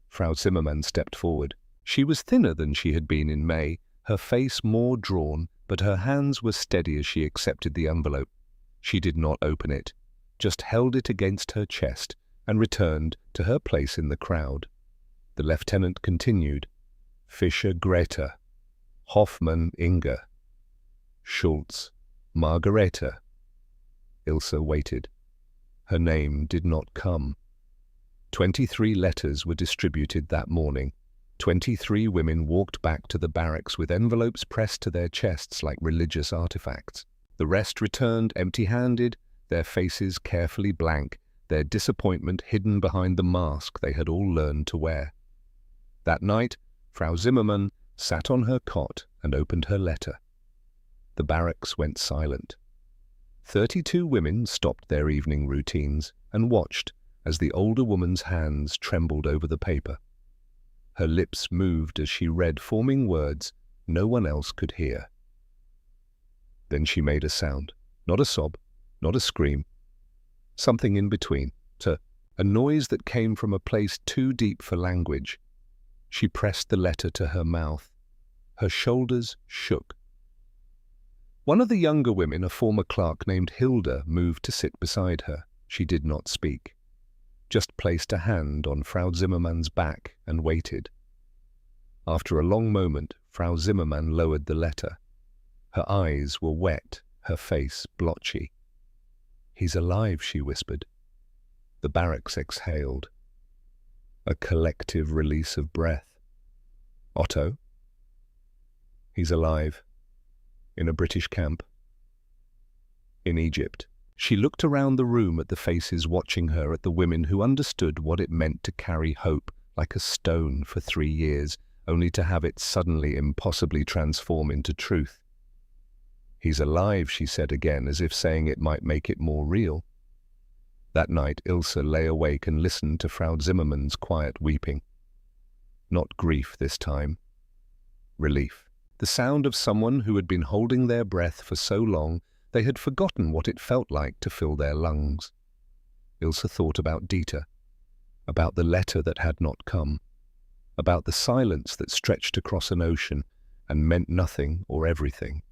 Frau Zimmermann stepped forward. She was thinner than she had been in May, her face more drawn, but her hands were steady as she accepted the envelope. She did not open it, just held it against her chest and returned to her place in the crowd. The lieutenant continued. Fischer Greta, Hoffmann Inga, Schultz, Margareta. Ilse waited. Her name did not come. 23 letters were distributed that morning. 23 women walked back to the barracks with envelopes pressed to their chests like religious artifacts. The rest returned empty-handed, their faces carefully blank, their disappointment hidden behind the mask they had all learned to wear. That night, Frau Zimmermann sat on her cot and opened her letter. The barracks went silent. 32 women stopped their evening routines and watched as the older woman's hands trembled over the paper. Her lips moved as she read, forming words no one else could hear. Then she made a sound, not a sob, not a scream, something in between, a noise that came from a place too deep for language. She pressed the letter to her mouth. Her shoulders shook. One of the younger women, a former clerk named Hilda, moved to sit beside her. She did not speak, just placed a hand on Frau Zimmermann's back and waited. After a long moment, Frau Zimmermann lowered the letter. Her eyes were wet, her face blotchy. "He's alive," she whispered. The barracks exhaled. A collective release of breath. "Otto? He's alive. In a British camp. In Egypt." She looked around the room at the faces watching her, at the women who understood what it meant to carry hope like a stone for 3 years, only to have it suddenly impossibly transform into truth. "He's alive," she said again, as if saying it might make it more real. That night, Ilse lay awake and listened to Frau Zimmermann's quiet weeping. Not grief this time. Relief. The sound of someone who had been holding their breath for so long they had forgotten what it felt like to fill their lungs. Ilse thought about Dieter, about the letter that had not come, about the silence that stretched across an ocean and meant nothing or everything.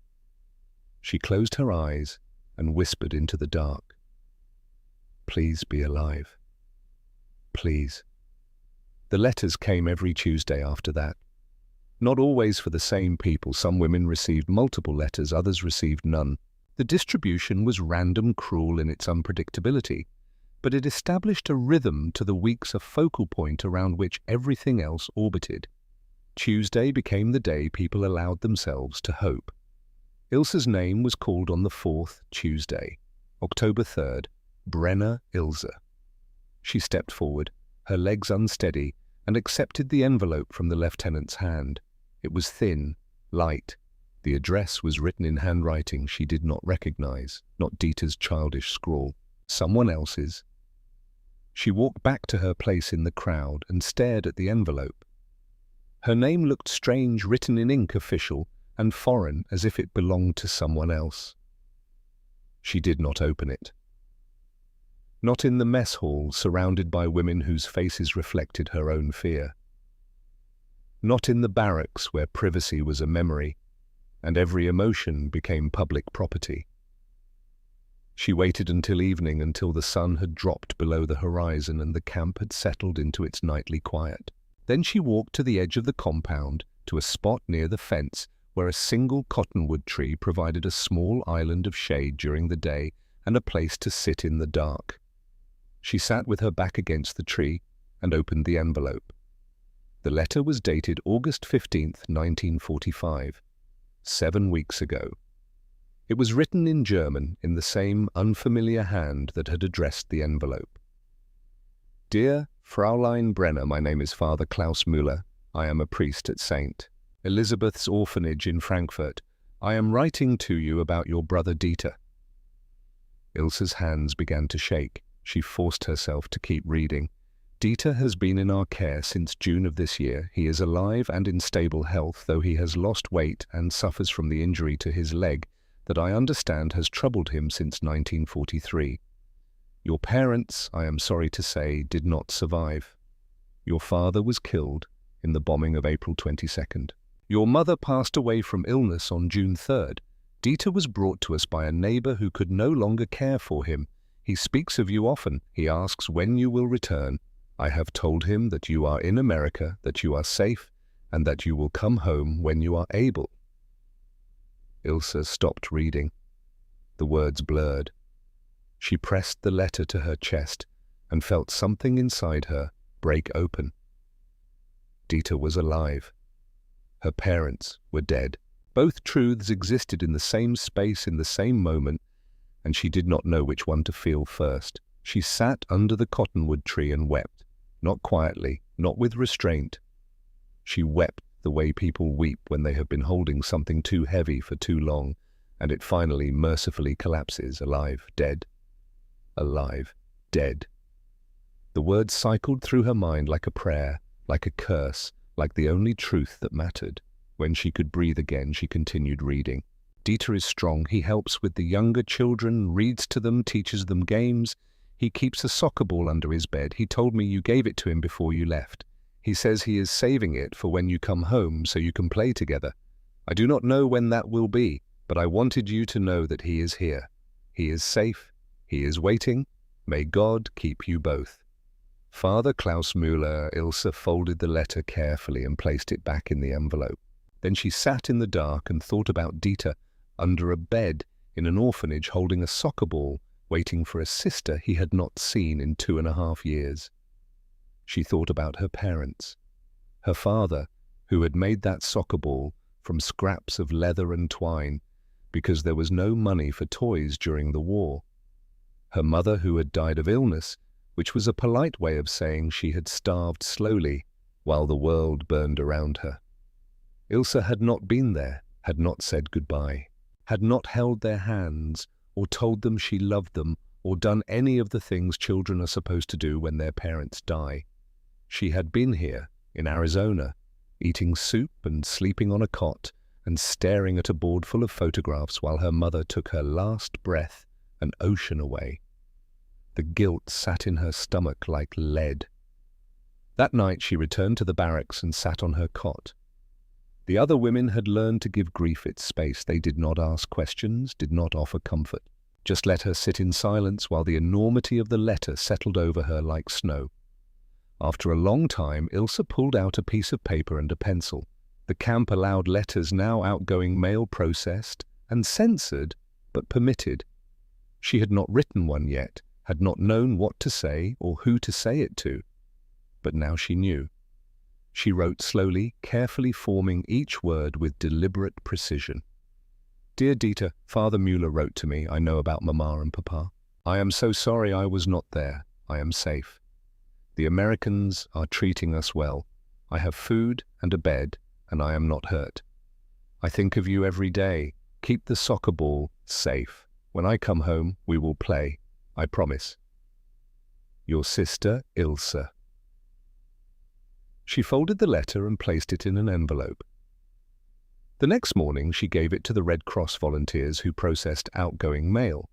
She closed her eyes and whispered into the dark. "Please be alive. Please." The letters came every Tuesday after that. Not always for the same people. Some women received multiple letters, others received none. The distribution was random, cruel in its unpredictability, but it established a rhythm to the weeks, a focal point around which everything else orbited. Tuesday became the day people allowed themselves to hope. Ilse's name was called on the 4th Tuesday, October 3rd, Brenner Ilse. She stepped forward, her legs unsteady, and accepted the envelope from the lieutenant's hand. It was thin, light. The address was written in handwriting she did not recognize, not Dieter's childish scrawl, someone else's. She walked back to her place in the crowd and stared at the envelope. Her name looked strange, written in ink, official, and foreign, as if it belonged to someone else. She did not open it. Not in the mess hall, surrounded by women whose faces reflected her own fear. Not in the barracks, where privacy was a memory, and every emotion became public property. She waited until evening, until the sun had dropped below the horizon and the camp had settled into its nightly quiet. Then she walked to the edge of the compound, to a spot near the fence, where a single cottonwood tree provided a small island of shade during the day and a place to sit in the dark. She sat with her back against the tree and opened the envelope. The letter was dated August 15th, 1945, 7 weeks ago. It was written in German, in the same unfamiliar hand that had addressed the envelope. "Dear Fraulein Brenner, my name is Father Klaus Müller. I am a priest at St. Elizabeth's Orphanage in Frankfurt. I am writing to you about your brother Dieter." Ilse's hands began to shake. She forced herself to keep reading. "Dieter has been in our care since June of this year. He is alive and in stable health, though he has lost weight and suffers from the injury to his leg that I understand has troubled him since 1943. Your parents, I am sorry to say, did not survive. Your father was killed in the bombing of April 22nd. Your mother passed away from illness on June 3rd. Dieter was brought to us by a neighbor who could no longer care for him. He speaks of you often. He asks when you will return. I have told him that you are in America, that you are safe, and that you will come home when you are able." Ilse stopped reading. The words blurred. She pressed the letter to her chest and felt something inside her break open. Dieter was alive. Her parents were dead. Both truths existed in the same space, in the same moment, and she did not know which one to feel first. She sat under the cottonwood tree and wept, not quietly, not with restraint. She wept the way people weep when they have been holding something too heavy for too long, and it finally mercifully collapses, alive, dead. Alive, dead. The words cycled through her mind like a prayer, like a curse, like the only truth that mattered. When she could breathe again, she continued reading. Dieter is strong. He helps with the younger children, reads to them, teaches them games. He keeps a soccer ball under his bed. He told me you gave it to him before you left. He says he is saving it for when you come home so you can play together. I do not know when that will be, but I wanted you to know that he is here. He is safe. He is waiting. May God keep you both. Father Klaus Müller. Ilse folded the letter carefully and placed it back in the envelope. Then she sat in the dark and thought about Dieter under a bed in an orphanage holding a soccer ball, waiting for a sister he had not seen in 2.5 years. She thought about her parents, her father, who had made that soccer ball from scraps of leather and twine because there was no money for toys during the war. Her mother, who had died of illness, which was a polite way of saying she had starved slowly while the world burned around her. Ilse had not been there, had not said goodbye, had not held their hands or told them she loved them or done any of the things children are supposed to do when their parents die. She had been here, in Arizona, eating soup and sleeping on a cot and staring at a board full of photographs while her mother took her last breath an ocean away. The guilt sat in her stomach like lead. That night she returned to the barracks and sat on her cot. The other women had learned to give grief its space. They did not ask questions, did not offer comfort. Just let her sit in silence while the enormity of the letter settled over her like snow. After a long time, Ilse pulled out a piece of paper and a pencil. The camp allowed letters, now outgoing mail, processed and censored, but permitted. She had not written one yet, had not known what to say or who to say it to. But now she knew. She wrote slowly, carefully forming each word with deliberate precision. Dear Dieter, Father Müller wrote to me. I know about Mama and Papa. I am so sorry I was not there. I am safe. The Americans are treating us well. I have food and a bed, and I am not hurt. I think of you every day. Keep the soccer ball safe. When I come home, we will play. I promise. Your sister, Ilse. She folded the letter and placed it in an envelope. The next morning, she gave it to the Red Cross volunteers who processed outgoing mail.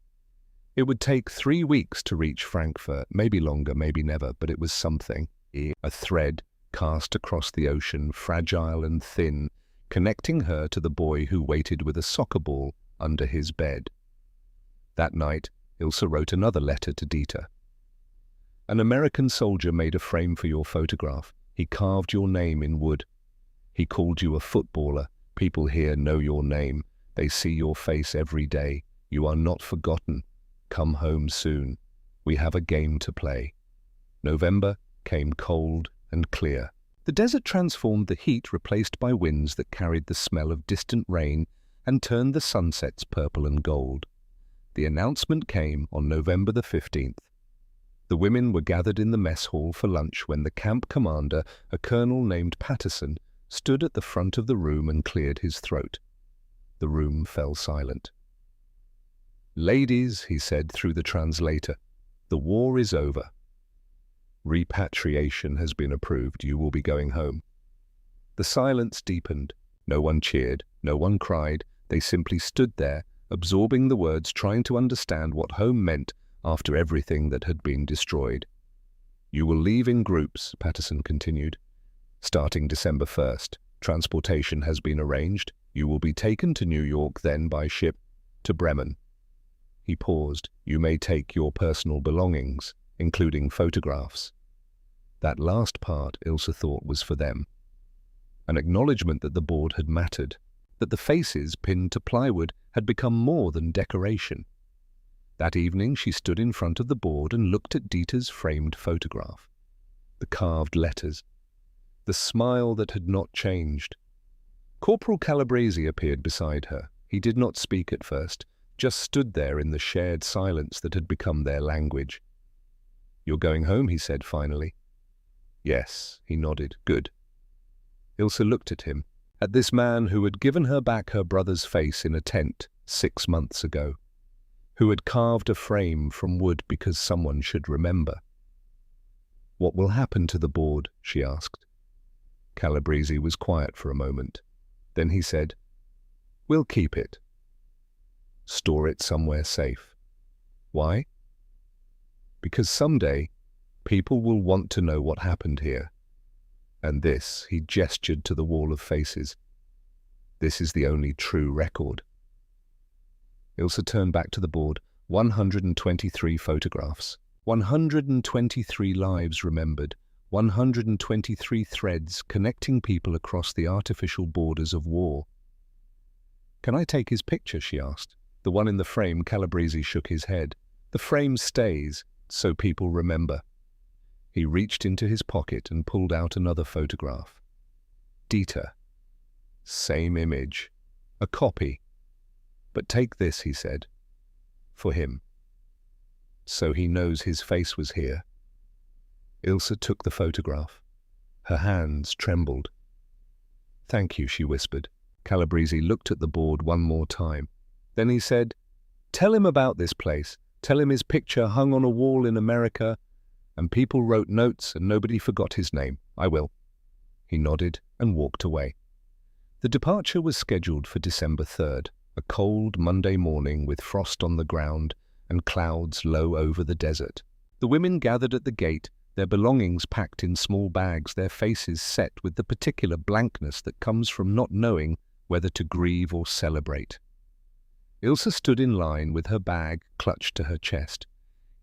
It would take 3 weeks to reach Frankfurt, maybe longer, maybe never, but it was something. A thread cast across the ocean, fragile and thin, connecting her to the boy who waited with a soccer ball under his bed. That night, Ilse wrote another letter to Dieter. An American soldier made a frame for your photograph. He carved your name in wood. He called you a footballer. People here know your name. They see your face every day. You are not forgotten. Come home soon. We have a game to play. November came cold and clear. The desert transformed the heat, replaced by winds that carried the smell of distant rain and turned the sunsets purple and gold. The announcement came on November the 15th. The women were gathered in the mess hall for lunch when the camp commander, a colonel named Patterson, stood at the front of the room and cleared his throat. The room fell silent. Ladies, he said through the translator, the war is over. Repatriation has been approved. You will be going home. The silence deepened. No one cheered. No one cried. They simply stood there, absorbing the words, trying to understand what home meant after everything that had been destroyed. You will leave in groups, Patterson continued. Starting December 1st, transportation has been arranged. You will be taken to New York, then by ship to Bremen. He paused. You may take your personal belongings, including photographs. That last part, Ilse thought, was for them. An acknowledgement that the board had mattered, that the faces pinned to plywood had become more than decoration. That evening she stood in front of the board and looked at Dieter's framed photograph. The carved letters. The smile that had not changed. Corporal Calabrese appeared beside her. He did not speak at first, just stood there in the shared silence that had become their language. You're going home, he said finally. Yes, he nodded. Good. Ilse looked at him, at this man who had given her back her brother's face in a tent 6 months ago, who had carved a frame from wood because someone should remember. What will happen to the board? She asked. Calabrese was quiet for a moment. Then he said, "We'll keep it. Store it somewhere safe. Why? Because someday people will want to know what happened here. And this," he gestured to the wall of faces, "this is the only true record." Ilse turned back to the board. 123 photographs. 123 lives remembered. 123 threads connecting people across the artificial borders of war. "Can I take his picture?" she asked. "The one in the frame." Calabrese shook his head. "The frame stays, so people remember." He reached into his pocket and pulled out another photograph. Dieter. Same image. A copy. "But take this," he said. "For him. So he knows his face was here." Ilse took the photograph. Her hands trembled. "Thank you," she whispered. Calabrese looked at the board one more time. Then he said, "Tell him about this place. Tell him his picture hung on a wall in America, and people wrote notes and nobody forgot his name." "I will." He nodded and walked away. The departure was scheduled for December 3rd, a cold Monday morning with frost on the ground and clouds low over the desert. The women gathered at the gate, their belongings packed in small bags, their faces set with the particular blankness that comes from not knowing whether to grieve or celebrate. Ilse stood in line with her bag clutched to her chest.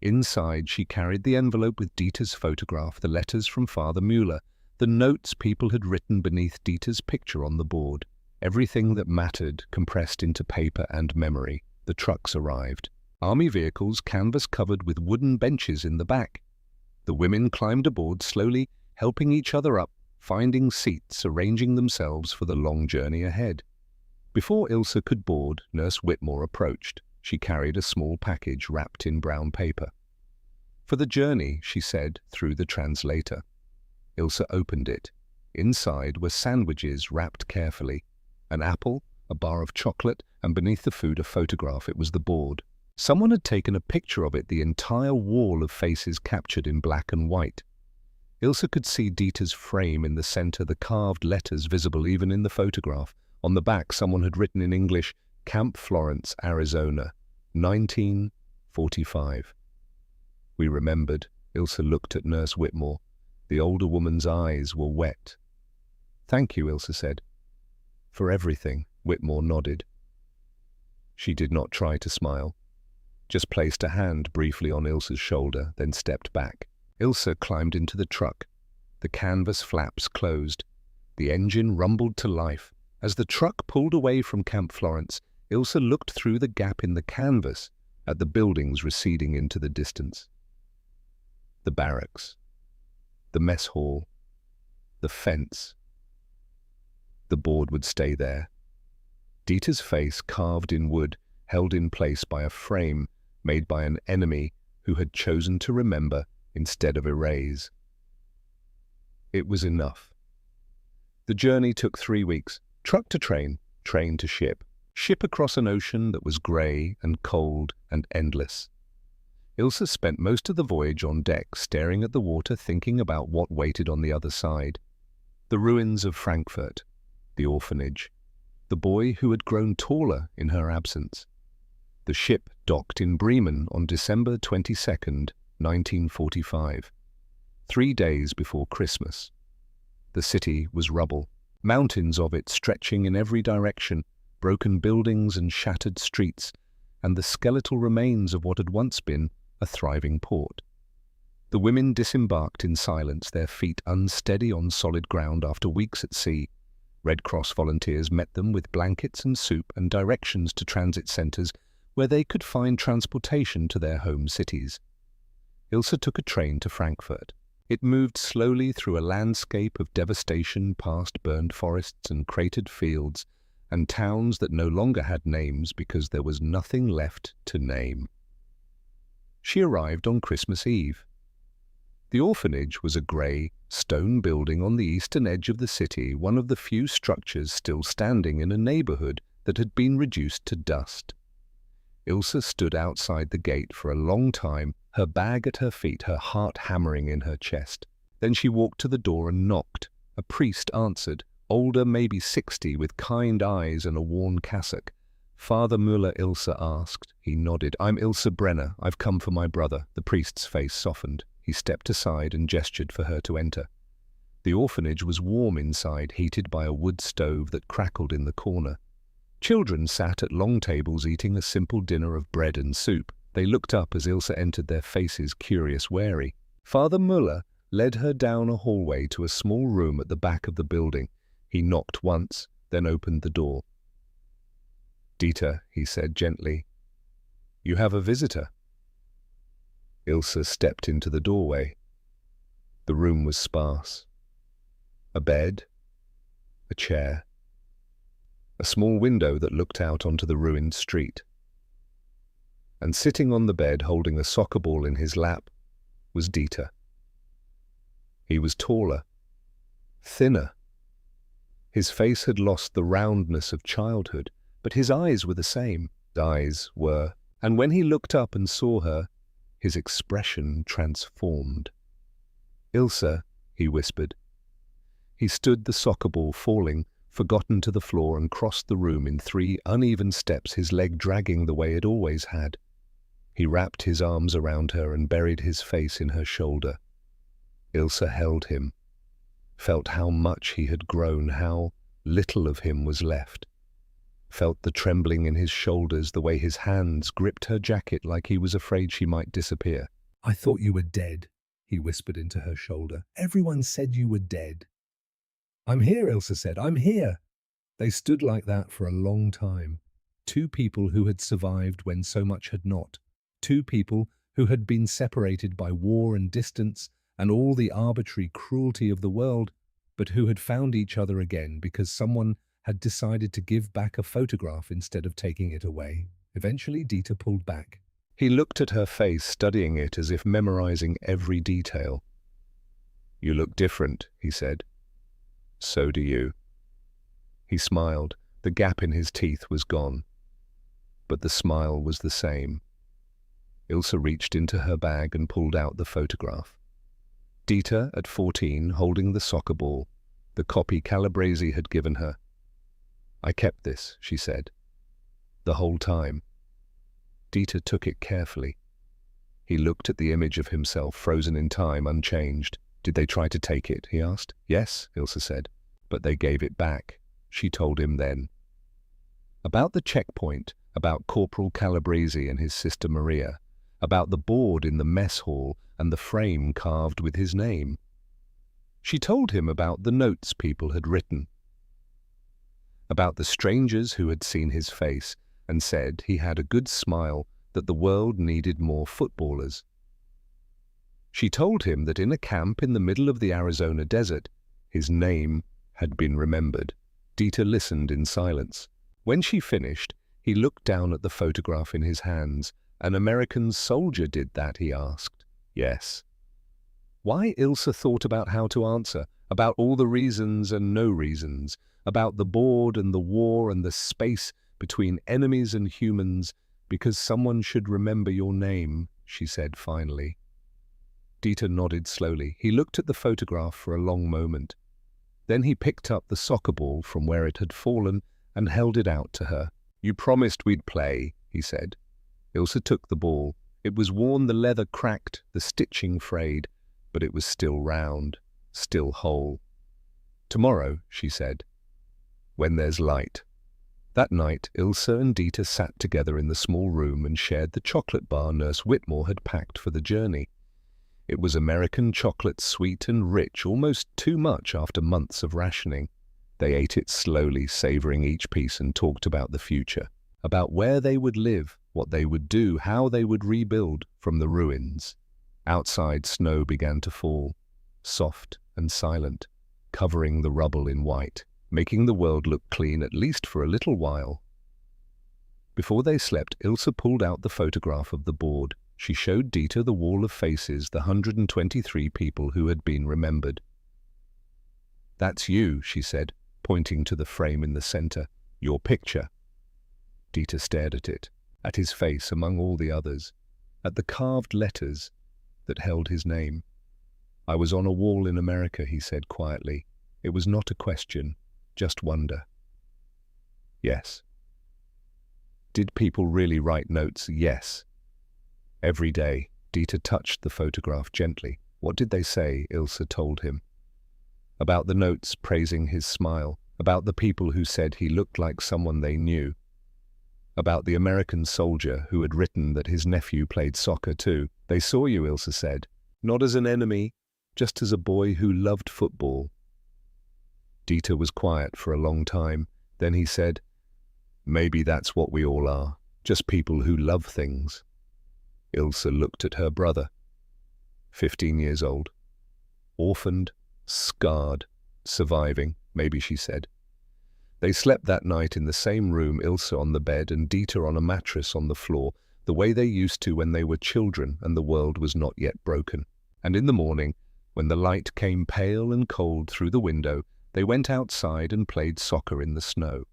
Inside, she carried the envelope with Dieter's photograph, the letters from Father Müller, the notes people had written beneath Dieter's picture on the board. Everything that mattered compressed into paper and memory. The trucks arrived. Army vehicles, canvas covered with wooden benches in the back. The women climbed aboard slowly, helping each other up, finding seats, arranging themselves for the long journey ahead. Before Ilse could board, Nurse Whitmore approached. She carried a small package wrapped in brown paper. "For the journey," she said through the translator. Ilse opened it. Inside were sandwiches wrapped carefully. An apple, a bar of chocolate, and beneath the food a photograph. It was the board. Someone had taken a picture of it, the entire wall of faces captured in black and white. Ilse could see Dieter's frame in the center, the carved letters visible even in the photograph. On the back, someone had written in English, "Camp Florence, Arizona, 1945. We remembered. Ilse looked at Nurse Whitmore. The older woman's eyes were wet. "Thank you," Ilse said. "For everything," Whitmore nodded. She did not try to smile. Just placed a hand briefly on Ilse's shoulder, then stepped back. Ilse climbed into the truck. The canvas flaps closed. The engine rumbled to life. As the truck pulled away from Camp Florence, Ilse looked through the gap in the canvas at the buildings receding into the distance. The barracks, the mess hall, the fence. The board would stay there. Dieter's face carved in wood, held in place by a frame made by an enemy who had chosen to remember instead of erase. It was enough. The journey took 3 weeks, truck to train, train to ship, ship across an ocean that was grey and cold and endless. Ilse spent most of the voyage on deck, staring at the water, thinking about what waited on the other side. The ruins of Frankfurt, the orphanage, the boy who had grown taller in her absence. The ship docked in Bremen on December 22nd, 1945, 3 days before Christmas. The city was rubble, mountains of it stretching in every direction, broken buildings and shattered streets, and the skeletal remains of what had once been a thriving port. The women disembarked in silence, their feet unsteady on solid ground after weeks at sea. Red Cross volunteers met them with blankets and soup and directions to transit centers where they could find transportation to their home cities. Ilse took a train to Frankfurt. It moved slowly through a landscape of devastation, past burned forests and cratered fields, and towns that no longer had names because there was nothing left to name. She arrived on Christmas Eve. The orphanage was a grey, stone building on the eastern edge of the city, one of the few structures still standing in a neighborhood that had been reduced to dust. Ilse stood outside the gate for a long time, her bag at her feet, her heart hammering in her chest. Then she walked to the door and knocked. A priest answered, older, maybe 60, with kind eyes and a worn cassock. Father Müller, Ilse asked. He nodded. I'm Ilse Brenner. I've come for my brother. The priest's face softened. He stepped aside and gestured for her to enter. The orphanage was warm inside, heated by a wood stove that crackled in the corner. Children sat at long tables eating a simple dinner of bread and soup. They looked up as Ilse entered, their faces curious, wary. Father Müller led her down a hallway to a small room at the back of the building. He knocked once, then opened the door. Dieter, he said gently, you have a visitor. Ilse stepped into the doorway. The room was sparse. A bed, a chair, a small window that looked out onto the ruined street. And sitting on the bed, holding a soccer ball in his lap, was Dieter. He was taller, thinner. His face had lost the roundness of childhood, but his eyes were the same. And when he looked up and saw her, his expression transformed. Ilse, he whispered. He stood, the soccer ball falling, forgotten, to the floor, and crossed the room in 3 uneven steps, his leg dragging the way it always had. He wrapped his arms around her and buried his face in her shoulder. Ilse held him, felt how much he had grown, how little of him was left. Felt the trembling in his shoulders, the way his hands gripped her jacket like he was afraid she might disappear. I thought you were dead, he whispered into her shoulder. Everyone said you were dead. I'm here, Ilse said. I'm here. They stood like that for a long time. 2 people who had survived when so much had not. 2 people who had been separated by war and distance and all the arbitrary cruelty of the world, but who had found each other again because someone had decided to give back a photograph instead of taking it away. Eventually, Dieter pulled back. He looked at her face, studying it as if memorizing every detail. You look different, he said. So do you. He smiled. The gap in his teeth was gone. But the smile was the same. Ilse reached into her bag and pulled out the photograph. Dieter, at 14, holding the soccer ball, the copy Calabresi had given her. I kept this, she said, the whole time. Dieter took it carefully. He looked at the image of himself, frozen in time, unchanged. Did they try to take it, he asked. Yes, Ilse said, but they gave it back, she told him then. About the checkpoint, about Corporal Calabresi and his sister Maria, about the board in the mess hall and the frame carved with his name. She told him about the notes people had written, about the strangers who had seen his face and said he had a good smile, that the world needed more footballers. She told him that in a camp in the middle of the Arizona desert, his name had been remembered. Dieter listened in silence. When she finished, he looked down at the photograph in his hands. An American soldier did that, he asked. Yes. Why? Ilse thought about how to answer, about all the reasons and no reasons, about the board and the war and the space between enemies and humans, because someone should remember your name, she said finally. Dieter nodded slowly. He looked at the photograph for a long moment. Then he picked up the soccer ball from where it had fallen and held it out to her. You promised we'd play, he said. Ilse took the ball. It was worn, the leather cracked, the stitching frayed, but it was still round, still whole. Tomorrow, she said, when there's light. That night, Ilse and Dieter sat together in the small room and shared the chocolate bar Nurse Whitmore had packed for the journey. It was American chocolate, sweet and rich, almost too much after months of rationing. They ate it slowly, savoring each piece, and talked about the future, about where they would live, what they would do, how they would rebuild from the ruins. Outside, snow began to fall, soft and silent, covering the rubble in white, making the world look clean, at least for a little while. Before they slept, Ilse pulled out the photograph of the board. She showed Dieter the wall of faces, the 123 people who had been remembered. That's you, she said, pointing to the frame in the center. Your picture. Dieter stared at it, at his face among all the others, at the carved letters that held his name. I was on a wall in America, he said quietly. It was not a question, just wonder. Yes. Did people really write notes? Yes. Every day, Dieter touched the photograph gently. What did they say? Ilse told him. About the notes praising his smile, about the people who said he looked like someone they knew, about the American soldier who had written that his nephew played soccer too. They saw you, Ilse said, not as an enemy, just as a boy who loved football. Dieter was quiet for a long time. Then he said, maybe that's what we all are, just people who love things. Ilse looked at her brother, 15 years old, orphaned, scarred, surviving, maybe she said. They slept that night in the same room, Ilse on the bed and Dieter on a mattress on the floor, the way they used to when they were children and the world was not yet broken. And in the morning, when the light came pale and cold through the window, they went outside and played soccer in the snow.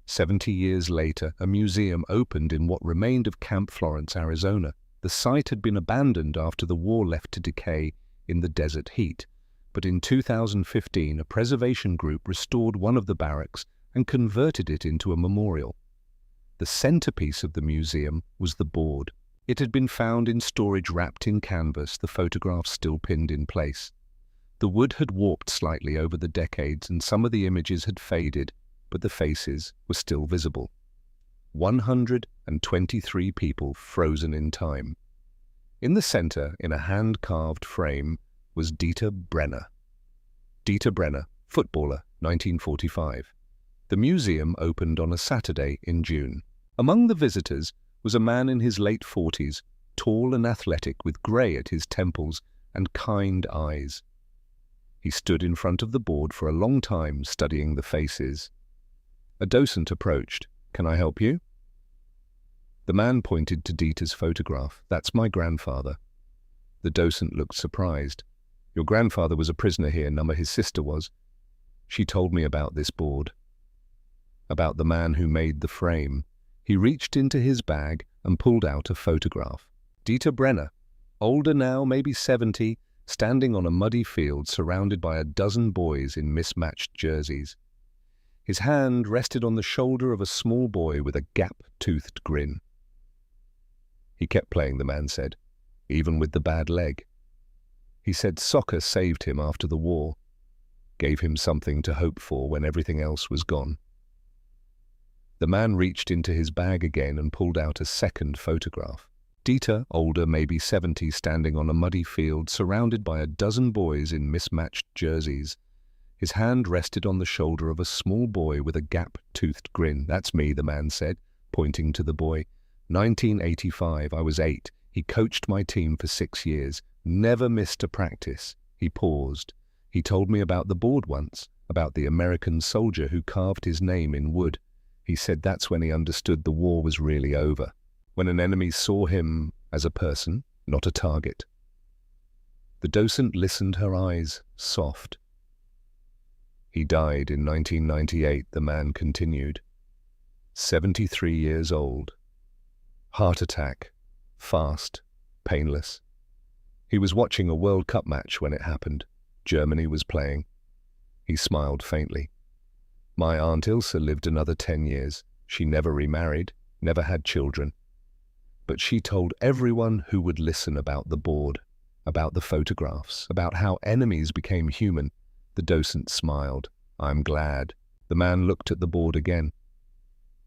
70 years later, a museum opened in what remained of Camp Florence, Arizona. The site had been abandoned after the war left to decay in the desert heat. But in 2015, a preservation group restored one of the barracks and converted it into a memorial. The centerpiece of the museum was the board. It had been found in storage wrapped in canvas, the photographs still pinned in place. The wood had warped slightly over the decades and some of the images had faded, but the faces were still visible. 123 people frozen in time. In the center, in a hand-carved frame, was Dieter Brenner. Dieter Brenner, footballer, 1945. The museum opened on a Saturday in June. Among the visitors was a man in his late 40s, tall and athletic with grey at his temples and kind eyes. He stood in front of the board for a long time, studying the faces. A docent approached. "Can I help you?" The man pointed to Dieter's photograph. "That's my grandfather." The docent looked surprised. "Your grandfather was a prisoner here, Nummer his sister was. She told me about this board." About the man who made the frame. He reached into his bag and pulled out a photograph. Dieter Brenner, older now, maybe 70, standing on a muddy field surrounded by a dozen boys in mismatched jerseys. His hand rested on the shoulder of a small boy with a gap-toothed grin. He kept playing, the man said, even with the bad leg. He said soccer saved him after the war, gave him something to hope for when everything else was gone. The man reached into his bag again and pulled out a second photograph. Dieter, older, maybe 70, standing on a muddy field surrounded by a dozen boys in mismatched jerseys. His hand rested on the shoulder of a small boy with a gap-toothed grin. "That's me," the man said, pointing to the boy. 1985, I was 8. He coached my team for 6 years, never missed a practice. He paused. He told me about the board once, about the American soldier who carved his name in wood. He said that's when he understood the war was really over, when an enemy saw him as a person, not a target. The docent listened, her eyes soft. "He died in 1998, the man continued. 73 years old. Heart attack, fast, painless. He was watching a World Cup match when it happened. Germany was playing." He smiled faintly. "My Aunt Ilse lived another 10 years. She never remarried, never had children. But she told everyone who would listen about the board, about the photographs, about how enemies became human." The docent smiled. "I'm glad." The man looked at the board again,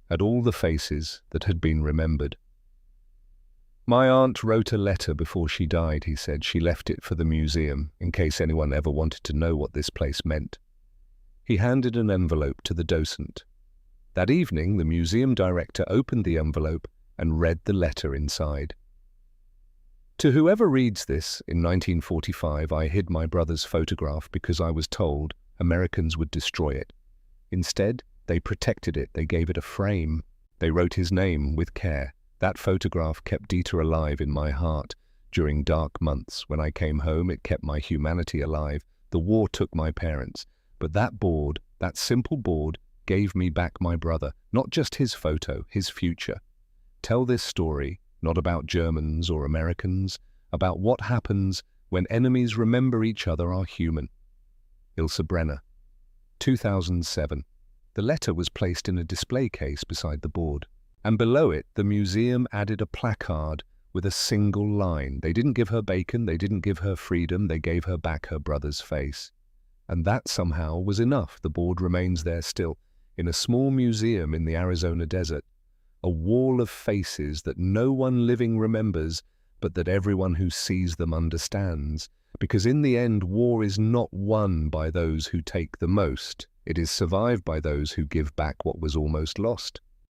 at all the faces that had been remembered. "My aunt wrote a letter before she died," he said. "She left it for the museum, in case anyone ever wanted to know what this place meant." He handed an envelope to the docent. That evening, the museum director opened the envelope and read the letter inside. "To whoever reads this, in 1945 I hid my brother's photograph because I was told Americans would destroy it. Instead, they protected it, they gave it a frame. They wrote his name with care. That photograph kept Dieter alive in my heart. During dark months, when I came home, it kept my humanity alive. The war took my parents. But that board, that simple board, gave me back my brother, not just his photo, his future. Tell this story, not about Germans or Americans, about what happens when enemies remember each other are human." Ilse Brenner, 2007. The letter was placed in a display case beside the board, and below it the museum added a placard with a single line. They didn't give her bacon, they didn't give her freedom, they gave her back her brother's face. And that somehow was enough. The board remains there still, in a small museum in the Arizona desert, a wall of faces that no one living remembers, but that everyone who sees them understands. Because in the end, war is not won by those who take the most. It is survived by those who give back what was almost lost.